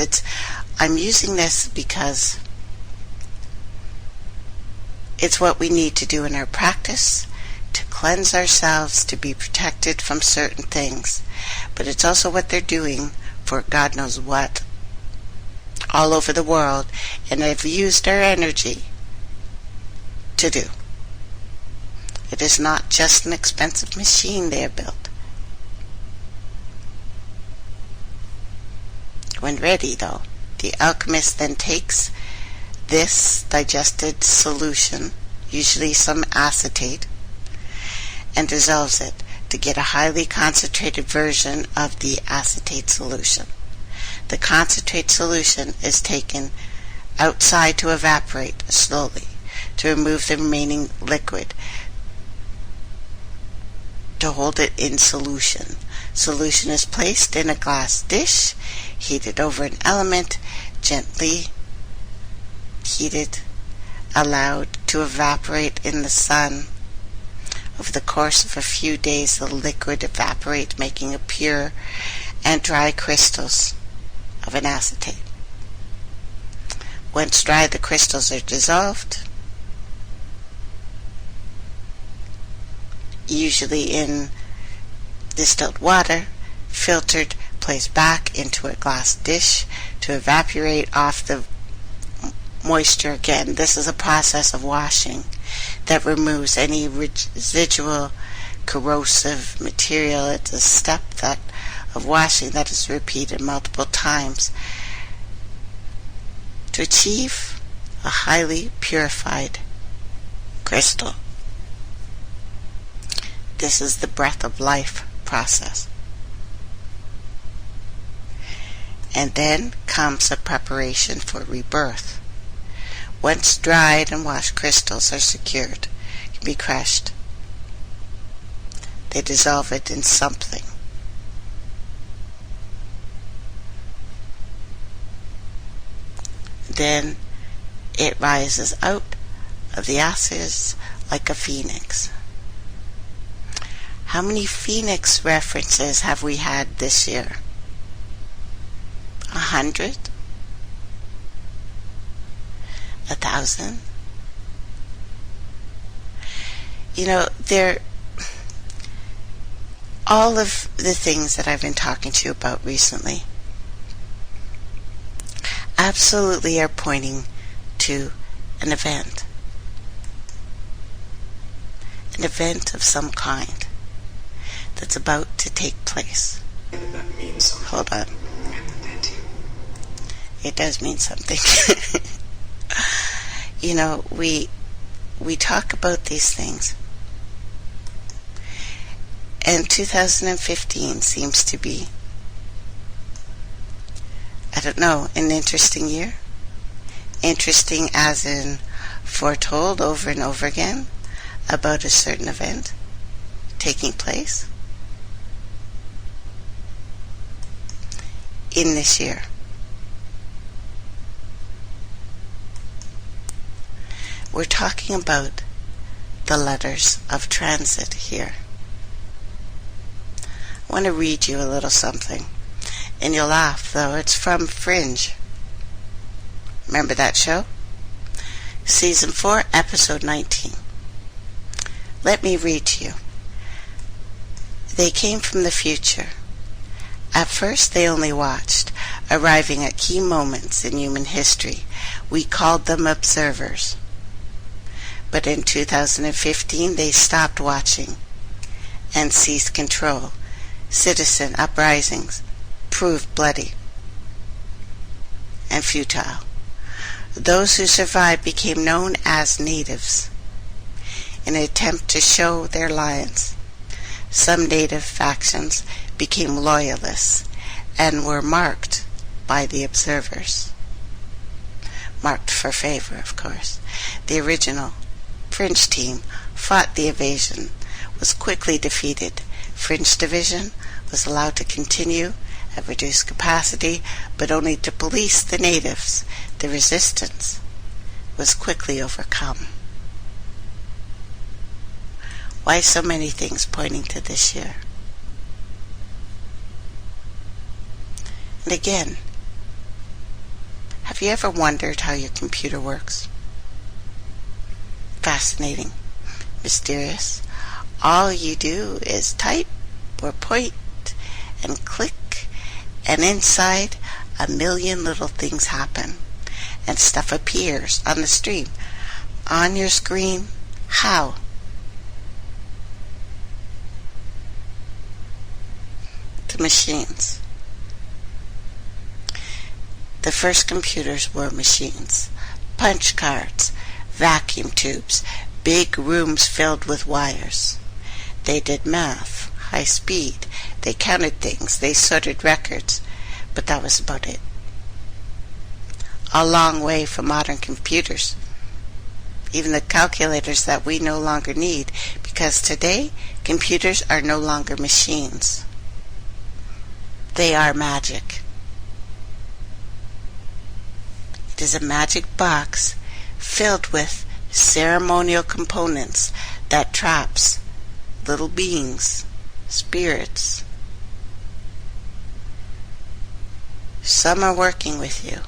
I'm using this because it's what we need to do in our practice to cleanse ourselves, to be protected from certain things. But it's also what they're doing for God knows what all over the world, and have used our energy to do. It is not just an expensive machine they have built. When ready, though, the alchemist then takes this digested solution, usually some acetate, and dissolves it to get a highly concentrated version of the acetate solution. The concentrate solution is taken outside to evaporate slowly to remove the remaining liquid, to hold it in solution. Solution is placed in a glass dish, heated over an element, gently heated, allowed to evaporate in the sun. Over the course of a few days, the liquid evaporates, making a pure and dry crystals of an acetate. Once dry, the crystals are dissolved, usually in distilled water, filtered, placed back into a glass dish to evaporate off the moisture again. This is a process of washing that removes any residual corrosive material. It's a step of washing that is repeated multiple times to achieve a highly purified crystal. This is the breath of life process. And then comes a preparation for rebirth. Once dried and washed crystals are secured, can be crushed. They dissolve it in something. Then it rises out of the ashes like a phoenix. How many phoenix references have we had this year? 100? 1,000? You know, all of the things that I've been talking to you about recently absolutely are pointing to an event. An event of some kind that's about to take place. That means something. Hold on. It does mean something. You know, we talk about these things, and 2015 seems to be, I don't know, an interesting year. Interesting as in foretold over and over again about a certain event taking place in this year. We're talking about the letters of transit here. I want to read you a little something, and you'll laugh, though. It's from Fringe. Remember that show? Season 4, Episode 19. Let me read to you. They came from the future. At first they only watched, arriving at key moments in human history. We called them observers. But in 2015 they stopped watching and seized control. Citizen uprisings proved bloody and futile. Those who survived became known as natives in an attempt to show their alliance. Some native factions became loyalists and were marked by the observers. Marked for favor, of course. The original Fringe team fought the invasion, was quickly defeated. Fringe division was allowed to continue at reduced capacity, but only to police the natives. The resistance was quickly overcome. Why so many things pointing to this year? And again, have you ever wondered how your computer works? Fascinating, mysterious. All you do is type or point and click, and inside, a million little things happen, and stuff appears on the stream, on your screen. How? The machines. The first computers were machines. Punch cards, vacuum tubes, big rooms filled with wires. They did math, high speed. They counted things. They sorted records. But that was about it. A long way from modern computers. Even the calculators that we no longer need, because today computers are no longer machines. They are magic. It is a magic box filled with ceremonial components that traps little beings, spirits. Some are working with you.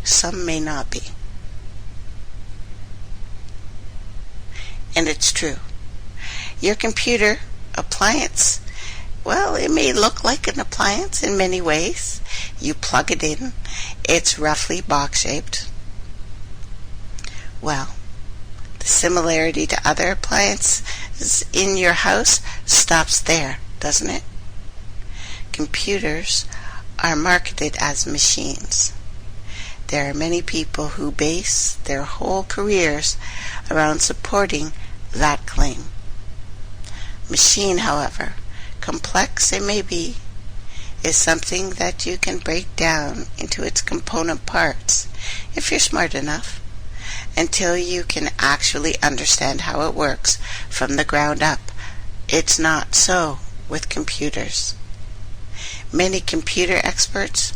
Some may not be. And it's true. Your computer appliance, well, it may look like an appliance in many ways. You plug it in. It's roughly box-shaped. Well, the similarity to other appliances in your house stops there, doesn't it? Computers are marketed as machines. There are many people who base their whole careers around supporting that claim. Machine, however, complex it may be, is something that you can break down into its component parts, if you're smart enough, until you can actually understand how it works from the ground up. It's not so with computers. Many computer experts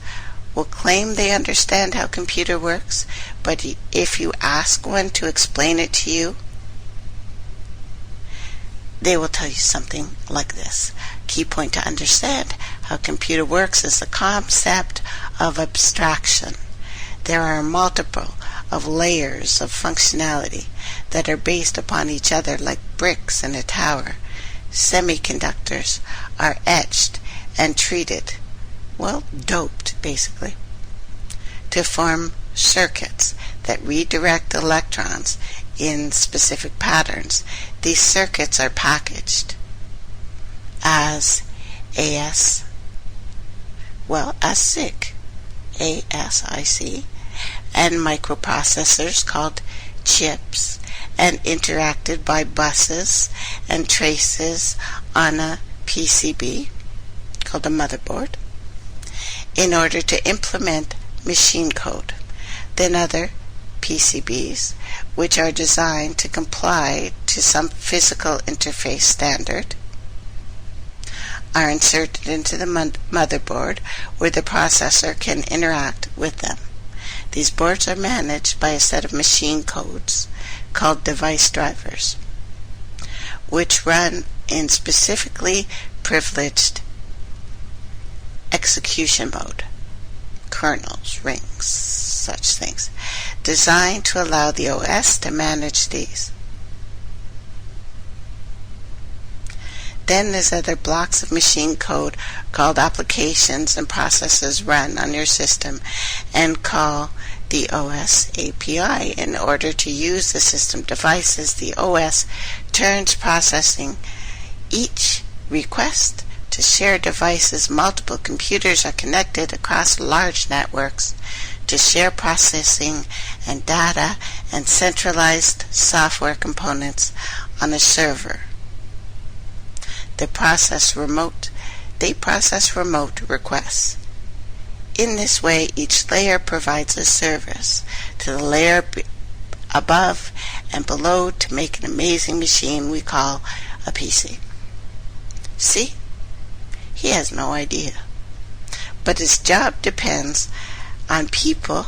will claim they understand how computer works, but if you ask one to explain it to you, they will tell you something like this. Key point to understand how computer works is the concept of abstraction. There are multiple of layers of functionality that are based upon each other like bricks in a tower. Semiconductors are etched and treated, well, doped basically, to form circuits that redirect electrons in specific patterns. These circuits are packaged as ASIC, ASIC, and microprocessors called chips, and interacted by buses and traces on a PCB called a motherboard in order to implement machine code. Then other PCBs, which are designed to comply to some physical interface standard, are inserted into the motherboard where the processor can interact with them. These boards are managed by a set of machine codes called device drivers, which run in specifically privileged execution mode, kernels, rings, such things, designed to allow the OS to manage these. Then there's other blocks of machine code called applications and processes run on your system and call the OS API. In order to use the system devices, the OS turns processing each request to share devices. Multiple computers are connected across large networks to share processing and data and centralized software components on a server. They process remote requests. In this way, each layer provides a service to the layer above and below to make an amazing machine we call a PC. See? He has no idea. But his job depends on people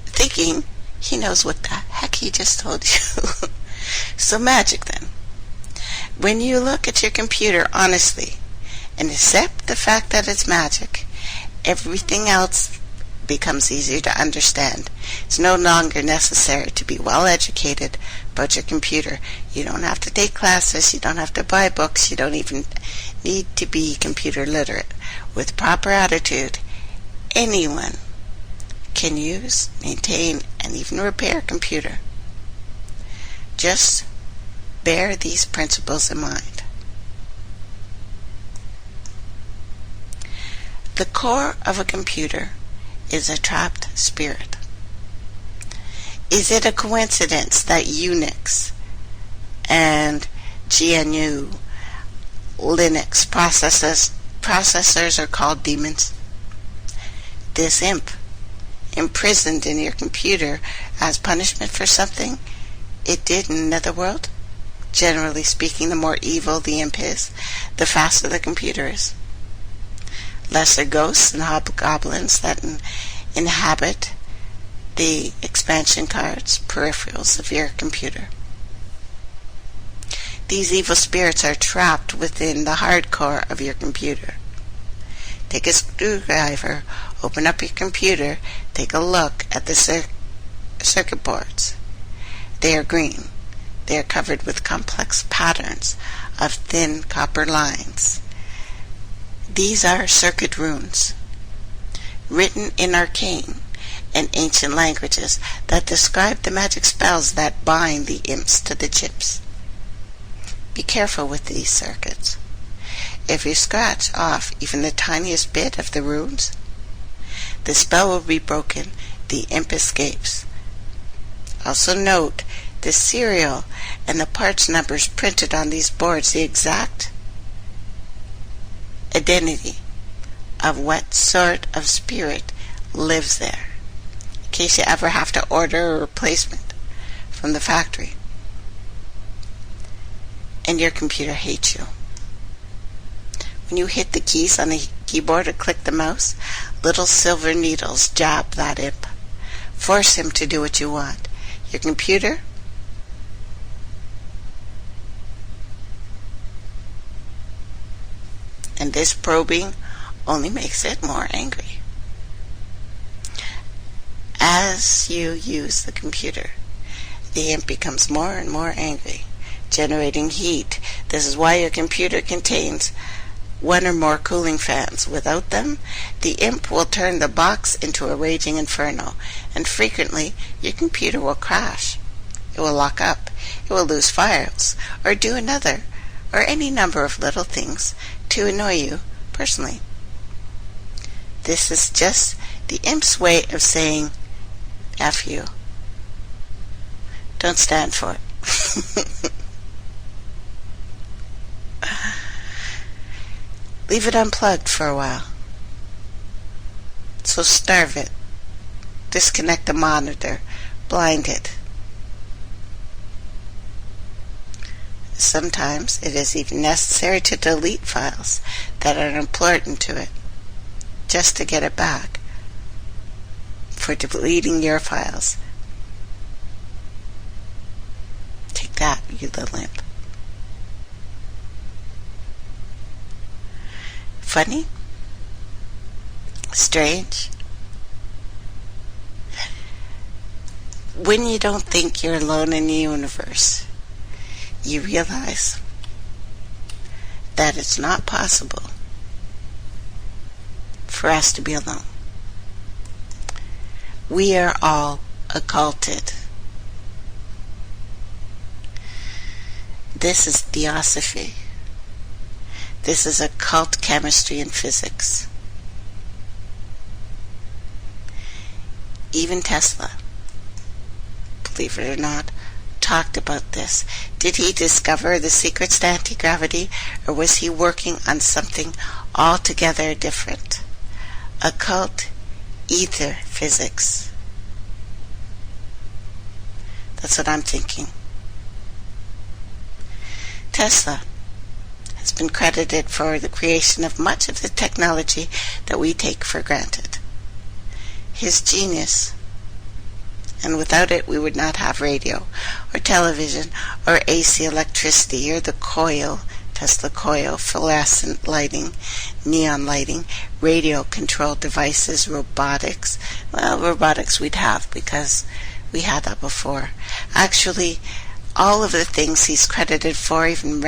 thinking he knows what the heck he just told you. So magic then. When you look at your computer honestly and accept the fact that it's magic, everything else becomes easier to understand. It's no longer necessary to be well educated about your computer. You don't have to take classes, you don't have to buy books, you don't even need to be computer literate. With proper attitude, anyone can use, maintain, and even repair a computer. Just bear these principles in mind. The core of a computer is a trapped spirit. Is it a coincidence that Unix and GNU Linux processors are called demons? This imp, imprisoned in your computer as punishment for something it did in another world? Generally speaking, the more evil the imp is, the faster the computer is. Lesser ghosts and hobgoblins that inhabit the expansion cards, peripherals of your computer. These evil spirits are trapped within the hardcore of your computer. Take a screwdriver, open up your computer, take a look at the circuit boards. They are green. They are covered with complex patterns of thin copper lines. These are circuit runes, written in arcane and ancient languages that describe the magic spells that bind the imps to the chips. Be careful with these circuits. If you scratch off even the tiniest bit of the runes, the spell will be broken, the imp escapes. Also note the serial and the parts numbers printed on these boards, the exact identity of what sort of spirit lives there, in case you ever have to order a replacement from the factory and your computer hates you. When you hit the keys on the keyboard or click the mouse, little silver needles jab that imp. Force him to do what you want. Your computer and this probing only makes it more angry. As you use the computer, the imp becomes more and more angry, generating heat. This is why your computer contains one or more cooling fans. Without them, the imp will turn the box into a raging inferno, and frequently your computer will crash. It will lock up, it will lose files, or do another, or any number of little things to annoy you personally. This is just the imp's way of saying F you. Don't stand for it. Leave it unplugged for a while. So starve it. Disconnect the monitor. Blind it. Sometimes it is even necessary to delete files that are important to it, just to get it back. For deleting your files. Take that, you little imp. Funny? Strange? When you don't think you're alone in the universe, you realize that it's not possible for us to be alone. We are all occulted. This is theosophy. This is occult chemistry and physics. Even Tesla, believe it or not, talked about this. Did he discover the secrets to anti-gravity, or was he working on something altogether different? Occult ether physics. That's what I'm thinking. Tesla has been credited for the creation of much of the technology that we take for granted. His genius, and without it we would not have radio, or television, or AC electricity, or the coil Tesla coil, fluorescent lighting, neon lighting, radio-controlled devices, robotics. Well, robotics we'd have because we had that before. Actually, all of the things he's credited for, even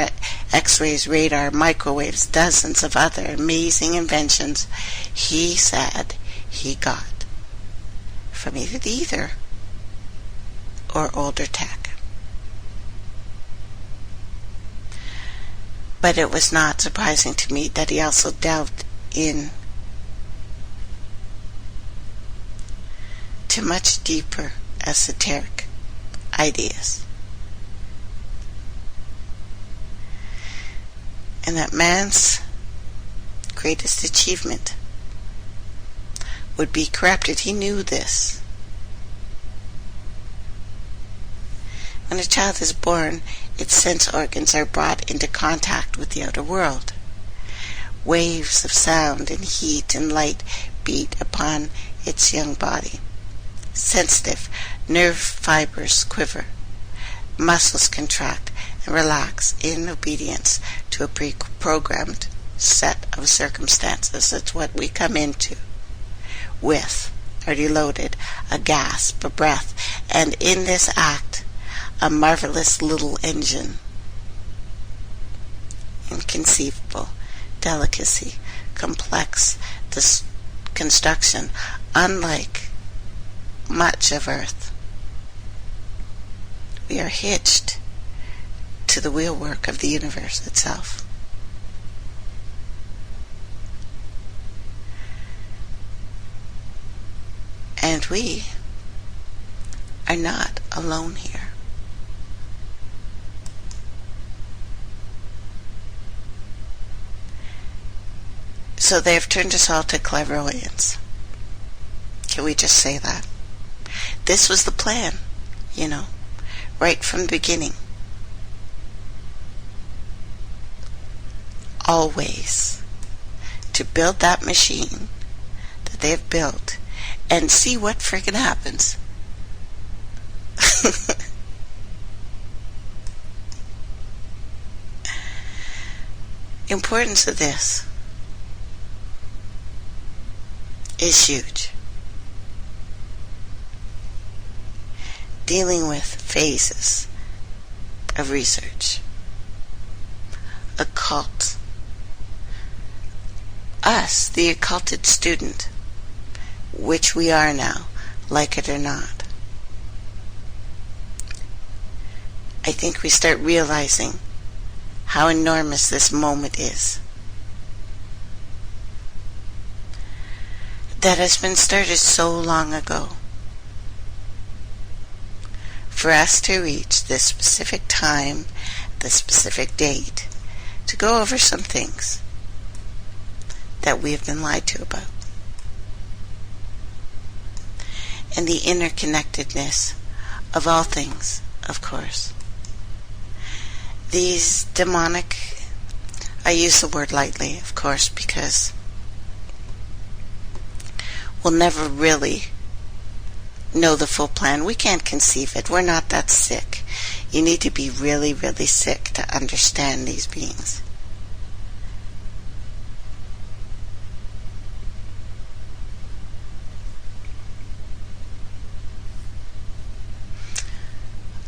X-rays, radar, microwaves, dozens of other amazing inventions, he said he got from either the ether or older tech. But it was not surprising to me that he also delved in to much deeper esoteric ideas. And that man's greatest achievement would be corrupted. He knew this. When a child is born, its sense organs are brought into contact with the outer world. Waves of sound and heat and light beat upon its young body. Sensitive nerve fibers quiver. Muscles contract and relax in obedience to a pre-programmed set of circumstances. That's what we come into with, already loaded, a gasp, a breath, and in this act, a marvelous little engine. Inconceivable delicacy, complex construction, unlike much of Earth. We are hitched to the wheelwork of the universe itself. And we are not alone here. So they've turned us all to clairvoyants. Can we just say that? This was the plan, right from the beginning. Always to build that machine that they have built and see what friggin' happens. Importance of this is huge. Dealing with phases of research, occult, us, the occulted student, which we are now, like it or not. I think we start realizing how enormous this moment is. That has been started so long ago. For us to reach this specific time, this specific date, to go over some things that we have been lied to about. And the interconnectedness of all things, of course. These demonic, I use the word lightly, of course, because we'll never really know the full plan. We can't conceive it. We're not that sick. You need to be really, really sick to understand these beings.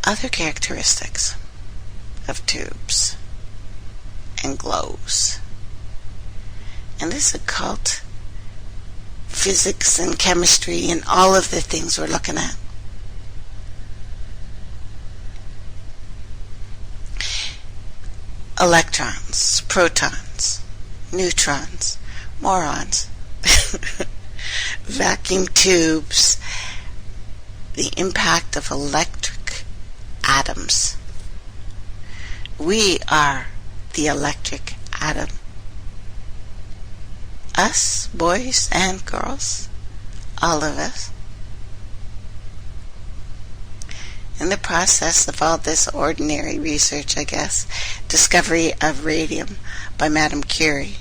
Other characteristics of tubes and glows. And this occult physics and chemistry and all of the things we're looking at. Electrons, protons, neutrons, morons, vacuum tubes, the impact of electric atoms. We are the electric atom. Us, boys and girls, all of us. In the process of all this ordinary research, I guess, discovery of radium by Madame Curie,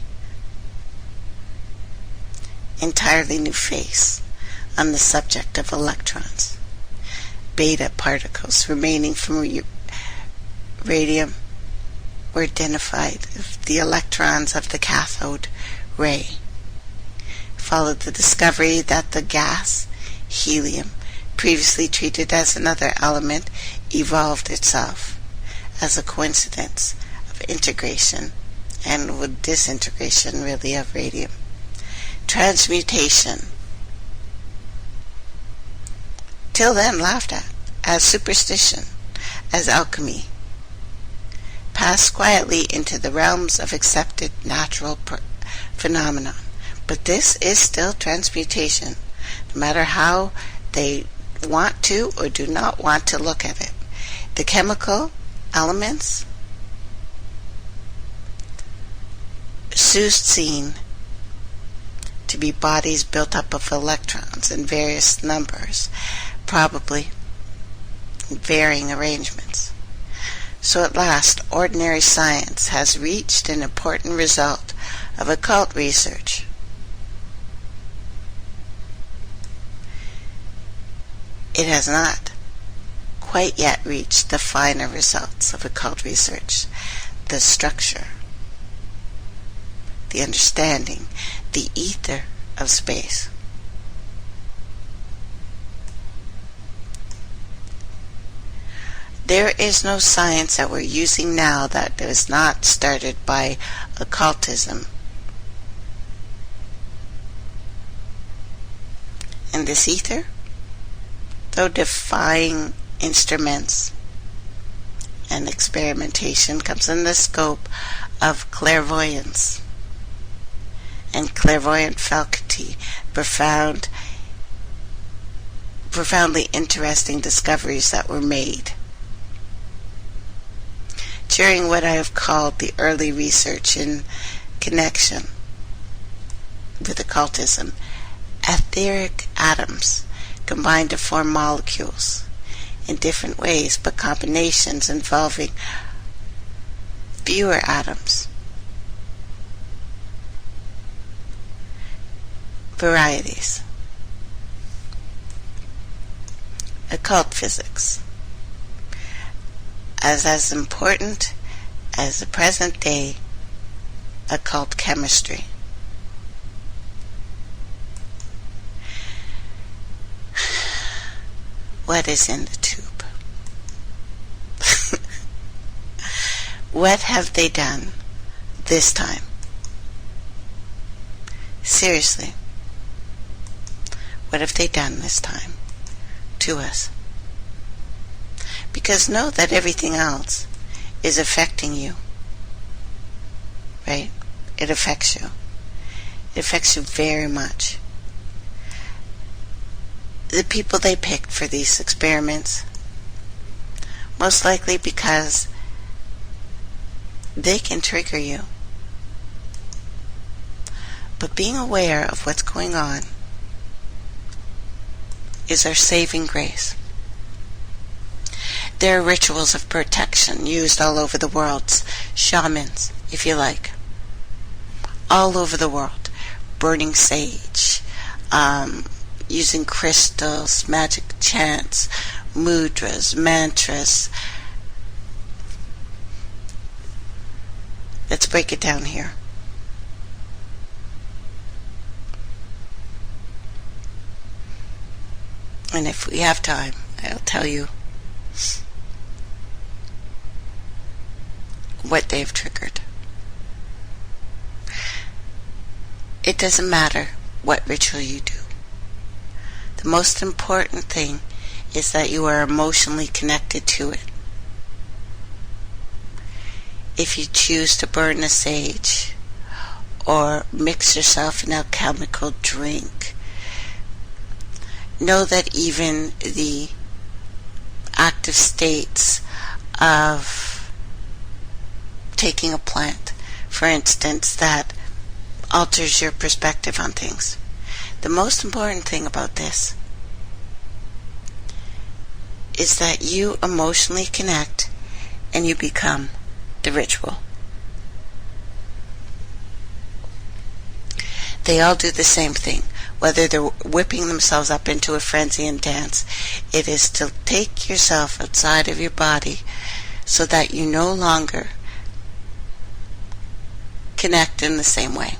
entirely new face on the subject of electrons, beta particles remaining from radium were identified, the electrons of the cathode ray. Followed the discovery that the gas, helium, previously treated as another element, evolved itself as a coincidence of integration and with disintegration really of radium. Transmutation, till then laughed at as superstition, as alchemy, passed quietly into the realms of accepted natural phenomenon. But this is still transmutation, no matter how they want to or do not want to look at it. The chemical elements seen to be bodies built up of electrons in various numbers, probably in varying arrangements. So at last, ordinary science has reached an important result of occult research. It has not quite yet reached the finer results of occult research, the structure, the understanding, the ether of space. There is no science that we're using now that is not started by occultism. And this ether, though defying instruments and experimentation, comes in the scope of clairvoyance and clairvoyant faculty, profoundly interesting discoveries that were made during what I have called the early research in connection with occultism. Etheric atoms combine to form molecules in different ways, but combinations involving fewer atoms. Varieties. Occult physics. As important as the present day occult chemistry. What is in the tube? What have they done this time? Seriously, what have they done this time to us? Because know that everything else is affecting you, right? It affects you. It affects you very much. The people they picked for these experiments, most likely because they can trigger you. But being aware of what's going on is our saving grace. There are rituals of protection used all over the world, shamans, if you like, all over the world, burning sage, using crystals, magic chants, mudras, mantras. Let's break it down here. And if we have time, I'll tell you what they've triggered. It doesn't matter what ritual you do. The most important thing is that you are emotionally connected to it. If you choose to burn a sage or mix yourself an alchemical drink, know that even the active states of taking a plant, for instance, that alters your perspective on things. The most important thing about this is that you emotionally connect and you become the ritual. They all do the same thing. Whether they're whipping themselves up into a frenzy and dance, it is to take yourself outside of your body so that you no longer connect in the same way.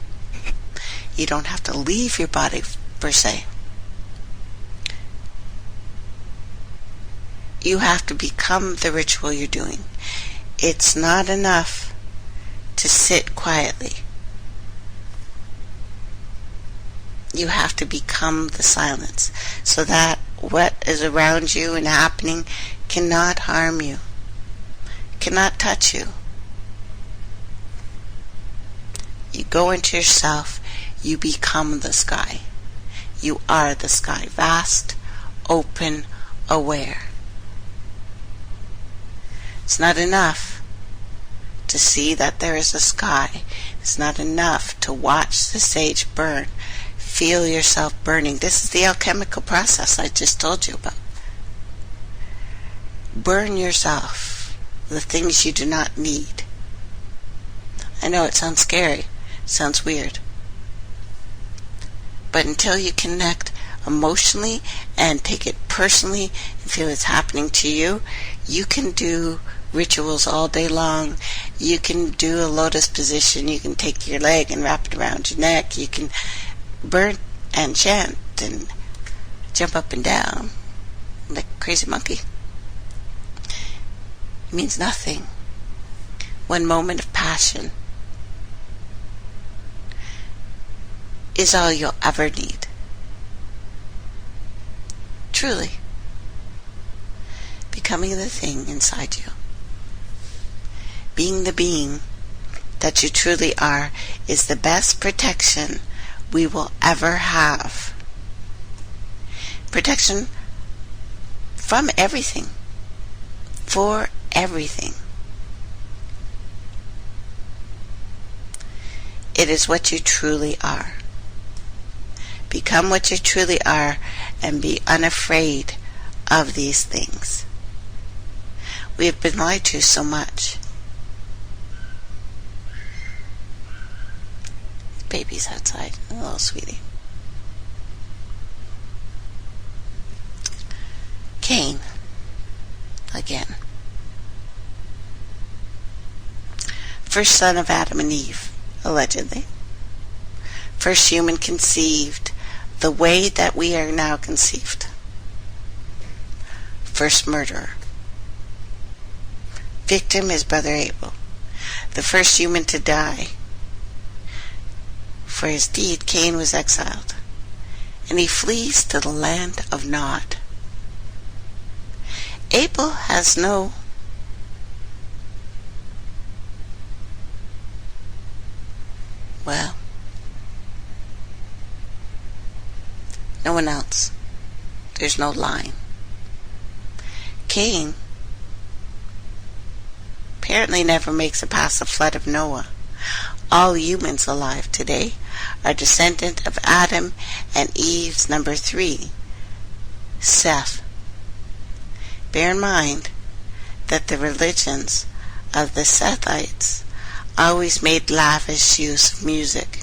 You don't have to leave your body per se. You have to become the ritual you're doing. It's not enough to sit quietly. You have to become the silence so that what is around you and happening cannot harm you, cannot touch you. You go into yourself, you become the sky. You are the sky, vast, open, aware. It's not enough to see that there is a sky. It's not enough to watch the sage burn. Feel yourself burning. This is the alchemical process I just told you about. Burn yourself, the things you do not need. I know it sounds scary, it sounds weird. But until you connect emotionally and take it personally and feel it's happening to you, you can do rituals all day long. You can do a lotus position. You can take your leg and wrap it around your neck. You can burn and chant and jump up and down like a crazy monkey. It means nothing. One moment of passion is all you'll ever need. Truly. Becoming the thing inside you. Being the being that you truly are is the best protection we will ever have. Protection from everything. For everything. It is what you truly are. Become what you truly are and be unafraid of these things. We have been lied to so much. Baby's outside. A little sweetie. Cain. Again. First son of Adam and Eve, allegedly. First human conceived the way that we are now conceived. First murderer. Victim is brother Abel. The first human to die. For his deed, Cain was exiled, and he flees to the land of Nod. Abel has no one else. There's no line. Cain apparently never makes it past the flood of Noah. All humans alive today are descendant of Adam and Eve's number 3, Seth. Bear in mind that the religions of the Sethites always made lavish use of music,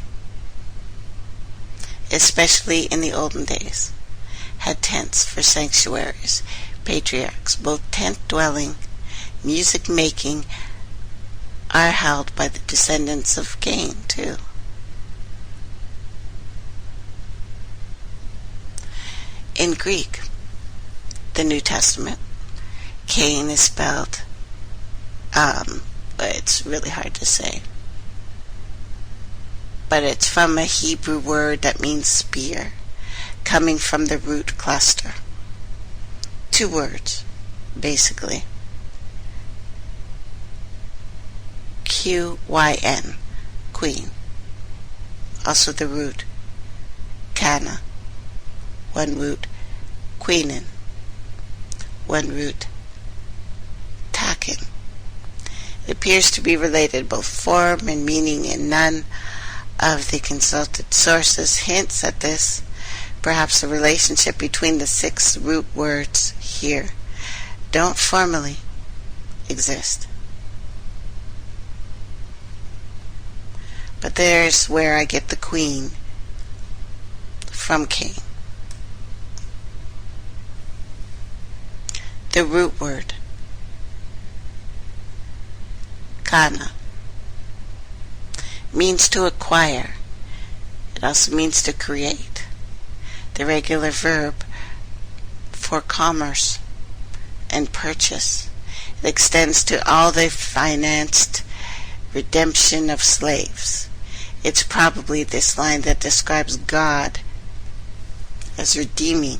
especially in the olden days, had tents for sanctuaries, patriarchs, both tent-dwelling, music-making, are held by the descendants of Cain, too. In Greek, the New Testament, Cain is spelled, it's really hard to say, but it's from a Hebrew word that means spear, coming from the root cluster. 2 words, basically. Q-Y-N, queen. Also the root, Kana. 1 root, queenin. 1 root, takin. It appears to be related both form and meaning, and none of the consulted sources hints at this. Perhaps the relationship between the 6 root words here don't formally exist. But there's where I get the queen from Cain. The root word, Kana, means to acquire. It also means to create. The regular verb for commerce and purchase. It extends to all the financed redemption of slaves. It's probably this line that describes God as redeeming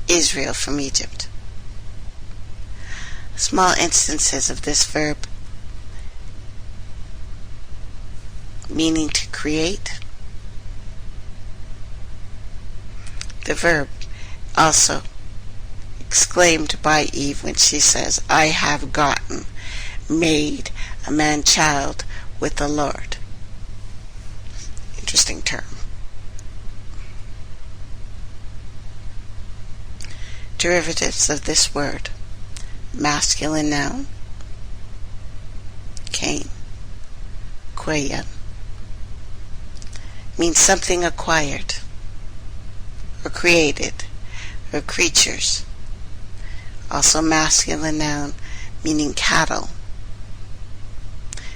Israel from Egypt. Small instances of this verb meaning to create. The verb also exclaimed by Eve when she says, I have gotten, made a man-child with the Lord. Interesting term. Derivatives of this word. Masculine noun, Cain, Quaya, means something acquired, or created, or creatures. Also masculine noun, meaning cattle.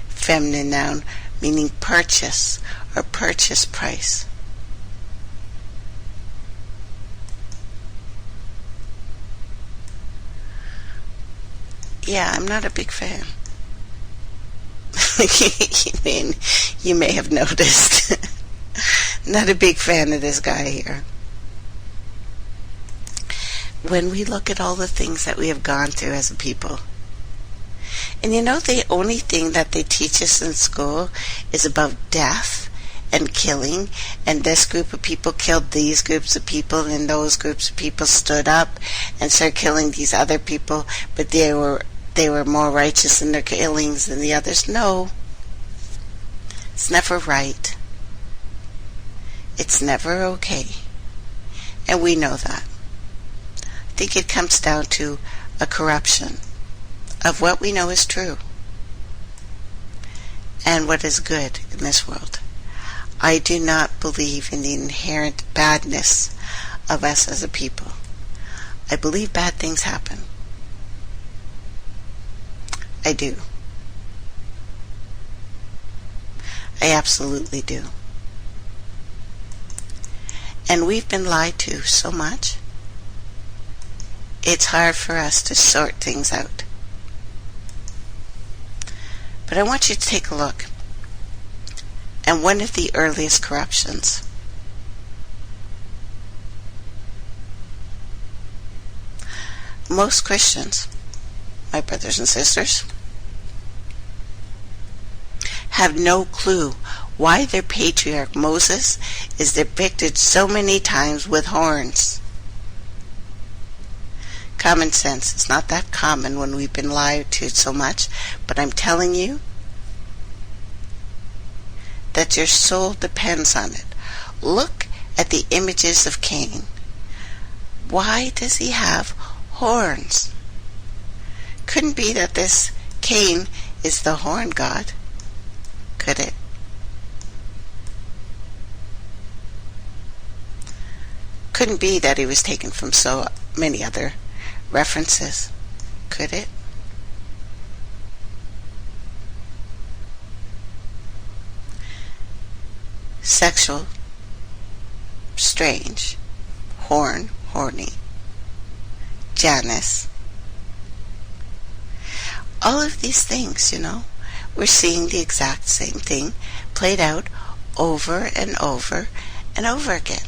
Feminine noun, meaning purchase, or purchase price. Yeah, I'm not a big fan. You may have noticed. Not a big fan of this guy here. When we look at all the things that we have gone through as a people, and the only thing that they teach us in school is about death and killing, and this group of people killed these groups of people, and those groups of people stood up and started killing these other people, but they were more righteous in their killings than the others. No. It's never right. It's never okay. And we know that. I think it comes down to a corruption of what we know is true and what is good in this world. I do not believe in the inherent badness of us as a people. I believe bad things happen. I do. I absolutely do. And we've been lied to so much, it's hard for us to sort things out. But I want you to take a look at one of the earliest corruptions. Most Christians, my brothers and sisters, have no clue why their patriarch Moses is depicted so many times with horns. Common sense is not that common when we've been lied to so much, but I'm telling you that your soul depends on it. Look at the images of Cain. Why does he have horns? Couldn't be that this Cain is the horn god, could it? Couldn't be that he was taken from so many other references, could it? Sexual, strange, horn, horny, Janus. All of these things, we're seeing the exact same thing played out over and over and over again.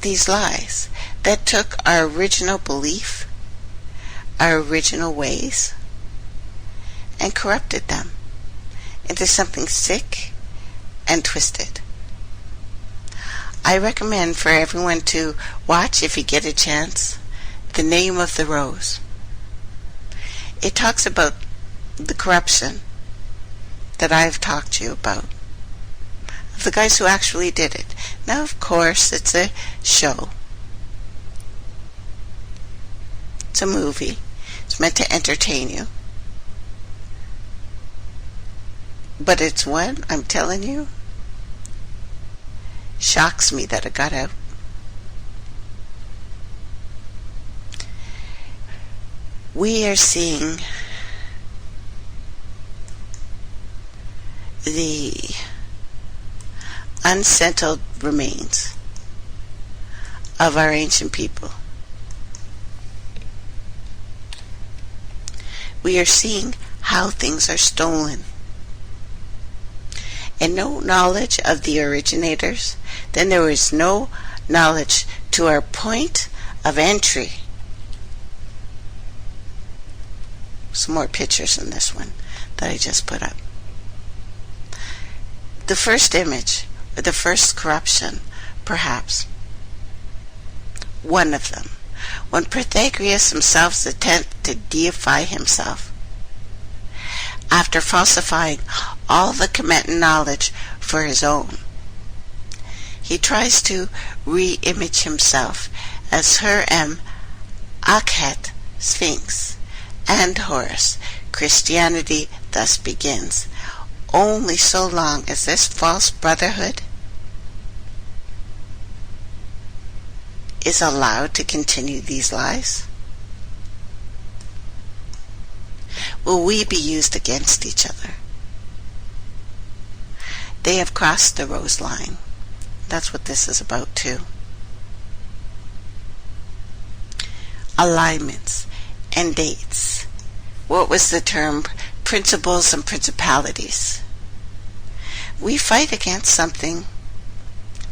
These lies that took our original belief, our original ways, and corrupted them into something sick and twisted. I recommend for everyone to watch, if you get a chance, The Name of the Rose. It talks about the corruption that I've talked to you about, of the guys who actually did it. Now, of course, it's a show. It's a movie. It's meant to entertain you. But it's one, I'm telling you, shocks me that it got out. We are seeing the unsettled remains of our ancient people. We are seeing how things are stolen. And no knowledge of the originators, then there is no knowledge to our point of entry. Some more pictures in this one that I just put up. The first image, or the first corruption, perhaps, one of them, when Pythagoras himself attempted to deify himself, after falsifying all the Kemetic knowledge for his own. He tries to re-image himself as Akhet, Sphinx, and Horus. Christianity thus begins. Only so long as this false brotherhood is allowed to continue these lies, will we be used against each other. They have crossed the rose line. That's what this is about too. Alignments and dates. What was the term? Principles and principalities. We fight against something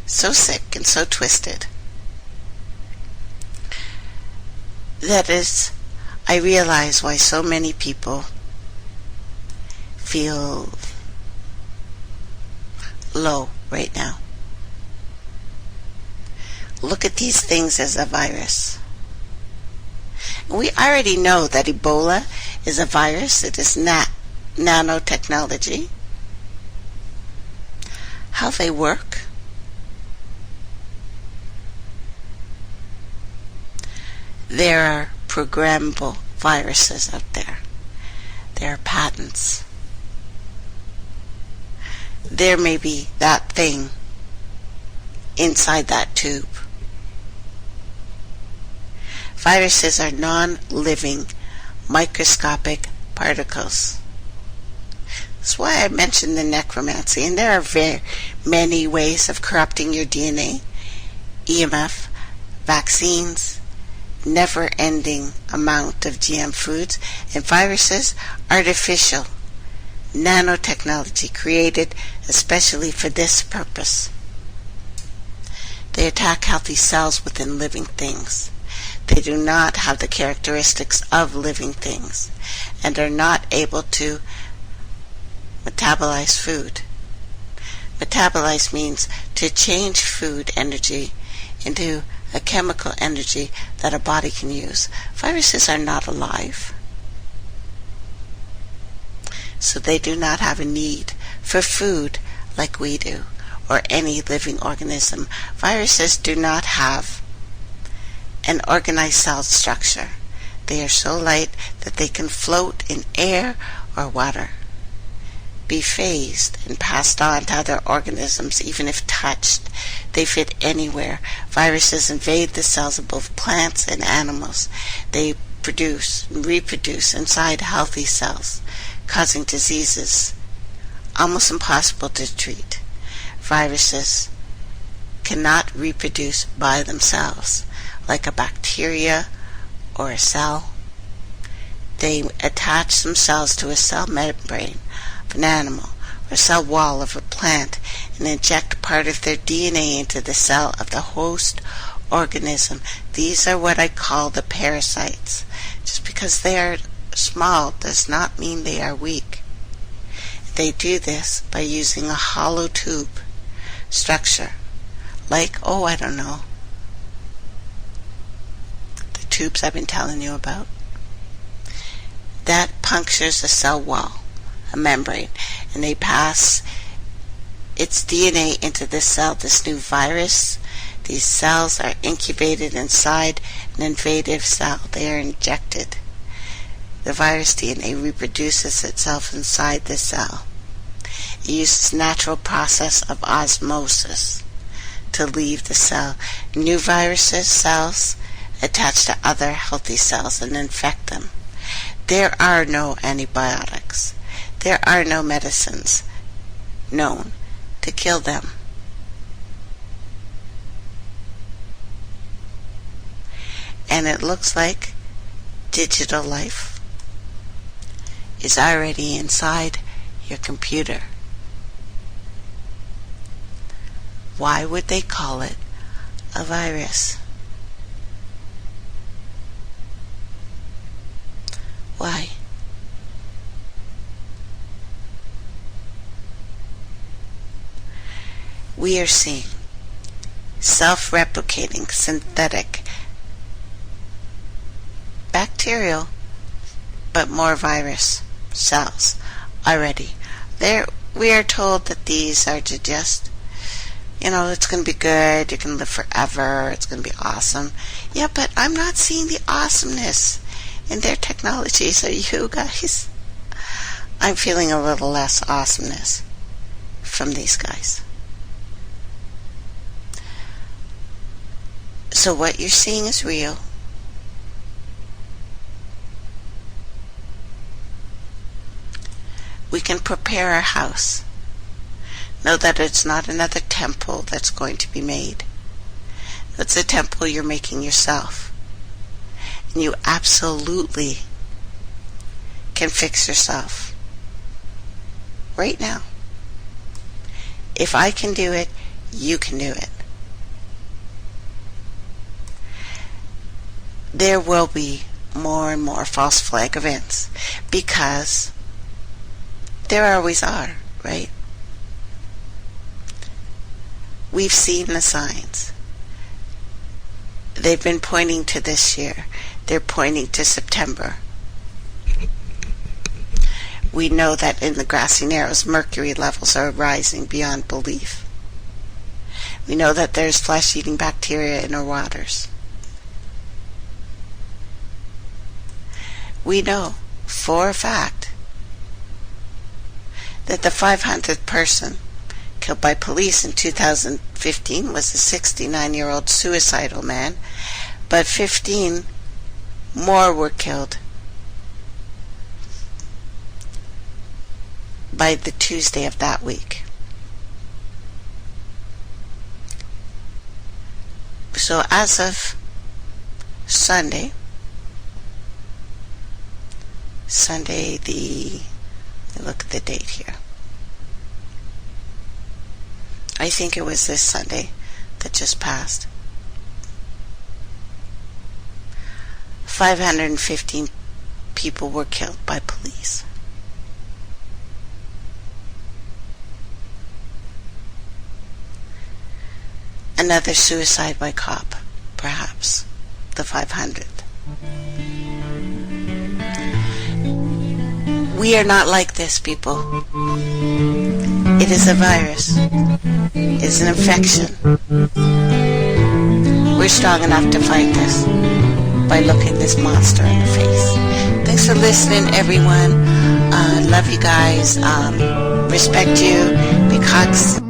so sick and so twisted. That is, I realize why so many people feel low right now. Look at these things as a virus. We already know that Ebola is a virus. It is nanotechnology. How they work. There are programmable viruses out there. There are patents. There may be that thing inside that tube. Viruses are non-living, microscopic particles. That's why I mentioned the necromancy, and there are very many ways of corrupting your DNA. EMF, vaccines, never-ending amount of GM foods, and viruses, artificial nanotechnology created especially for this purpose. They attack healthy cells within living things. They do not have the characteristics of living things and are not able to metabolize food. Metabolize means to change food energy into a chemical energy that a body can use. Viruses are not alive, so they do not have a need for food like we do, or any living organism. Viruses do not have an organized cell structure. They are so light that they can float in air or water, be phased and passed on to other organisms even if touched. They fit anywhere. Viruses invade the cells of both plants and animals. They produce and reproduce inside healthy cells, causing diseases almost impossible to treat. Viruses cannot reproduce by themselves like a bacteria or a cell. They attach themselves to a cell membrane of an animal or a cell wall of a plant and inject part of their DNA into the cell of the host organism. These are what I call the parasites. Just because they are small does not mean they are weak. They do this by using a hollow tube structure, like, I don't know, the tubes I've been telling you about. That punctures a cell wall, a membrane, and they pass its DNA into this cell, this new virus. These cells are incubated inside an invasive cell. They are injected. The virus DNA reproduces itself inside the cell. It uses natural process of osmosis to leave the cell. New viruses cells attach to other healthy cells and infect them. There are no antibiotics. There are no medicines known to kill them. And it looks like digital life is already inside your computer. Why would they call it a virus? Why? We are seeing self-replicating synthetic bacterial but more virus cells already. We are told that these are to just, it's going to be good, you can live forever, it's going to be awesome. Yeah, but I'm not seeing the awesomeness in their technology, so you guys, I'm feeling a little less awesomeness from these guys. So what you're seeing is real. We can prepare our house. Know that it's not another temple that's going to be made. It's a temple you're making yourself. And you absolutely can fix yourself. Right now. If I can do it, you can do it. There will be more and more false flag events because there always are, right? We've seen the signs. They've been pointing to this year. They're pointing to September. We know that in the grassy narrows, mercury levels are rising beyond belief. We know that there's flesh-eating bacteria in our waters. We know for a fact that the 500th person killed by police in 2015 was a 69-year-old suicidal man, but 15 more were killed by the Tuesday of that week. So as of Sunday, look at the date here. I think it was this Sunday that just passed. 515 people were killed by police. Another suicide by cop, perhaps, the 500th. We are not like this, people. It is a virus. It is an infection. We're strong enough to fight this by looking this monster in the face. Thanks for listening, everyone. Love you guys. Respect you. Big hugs.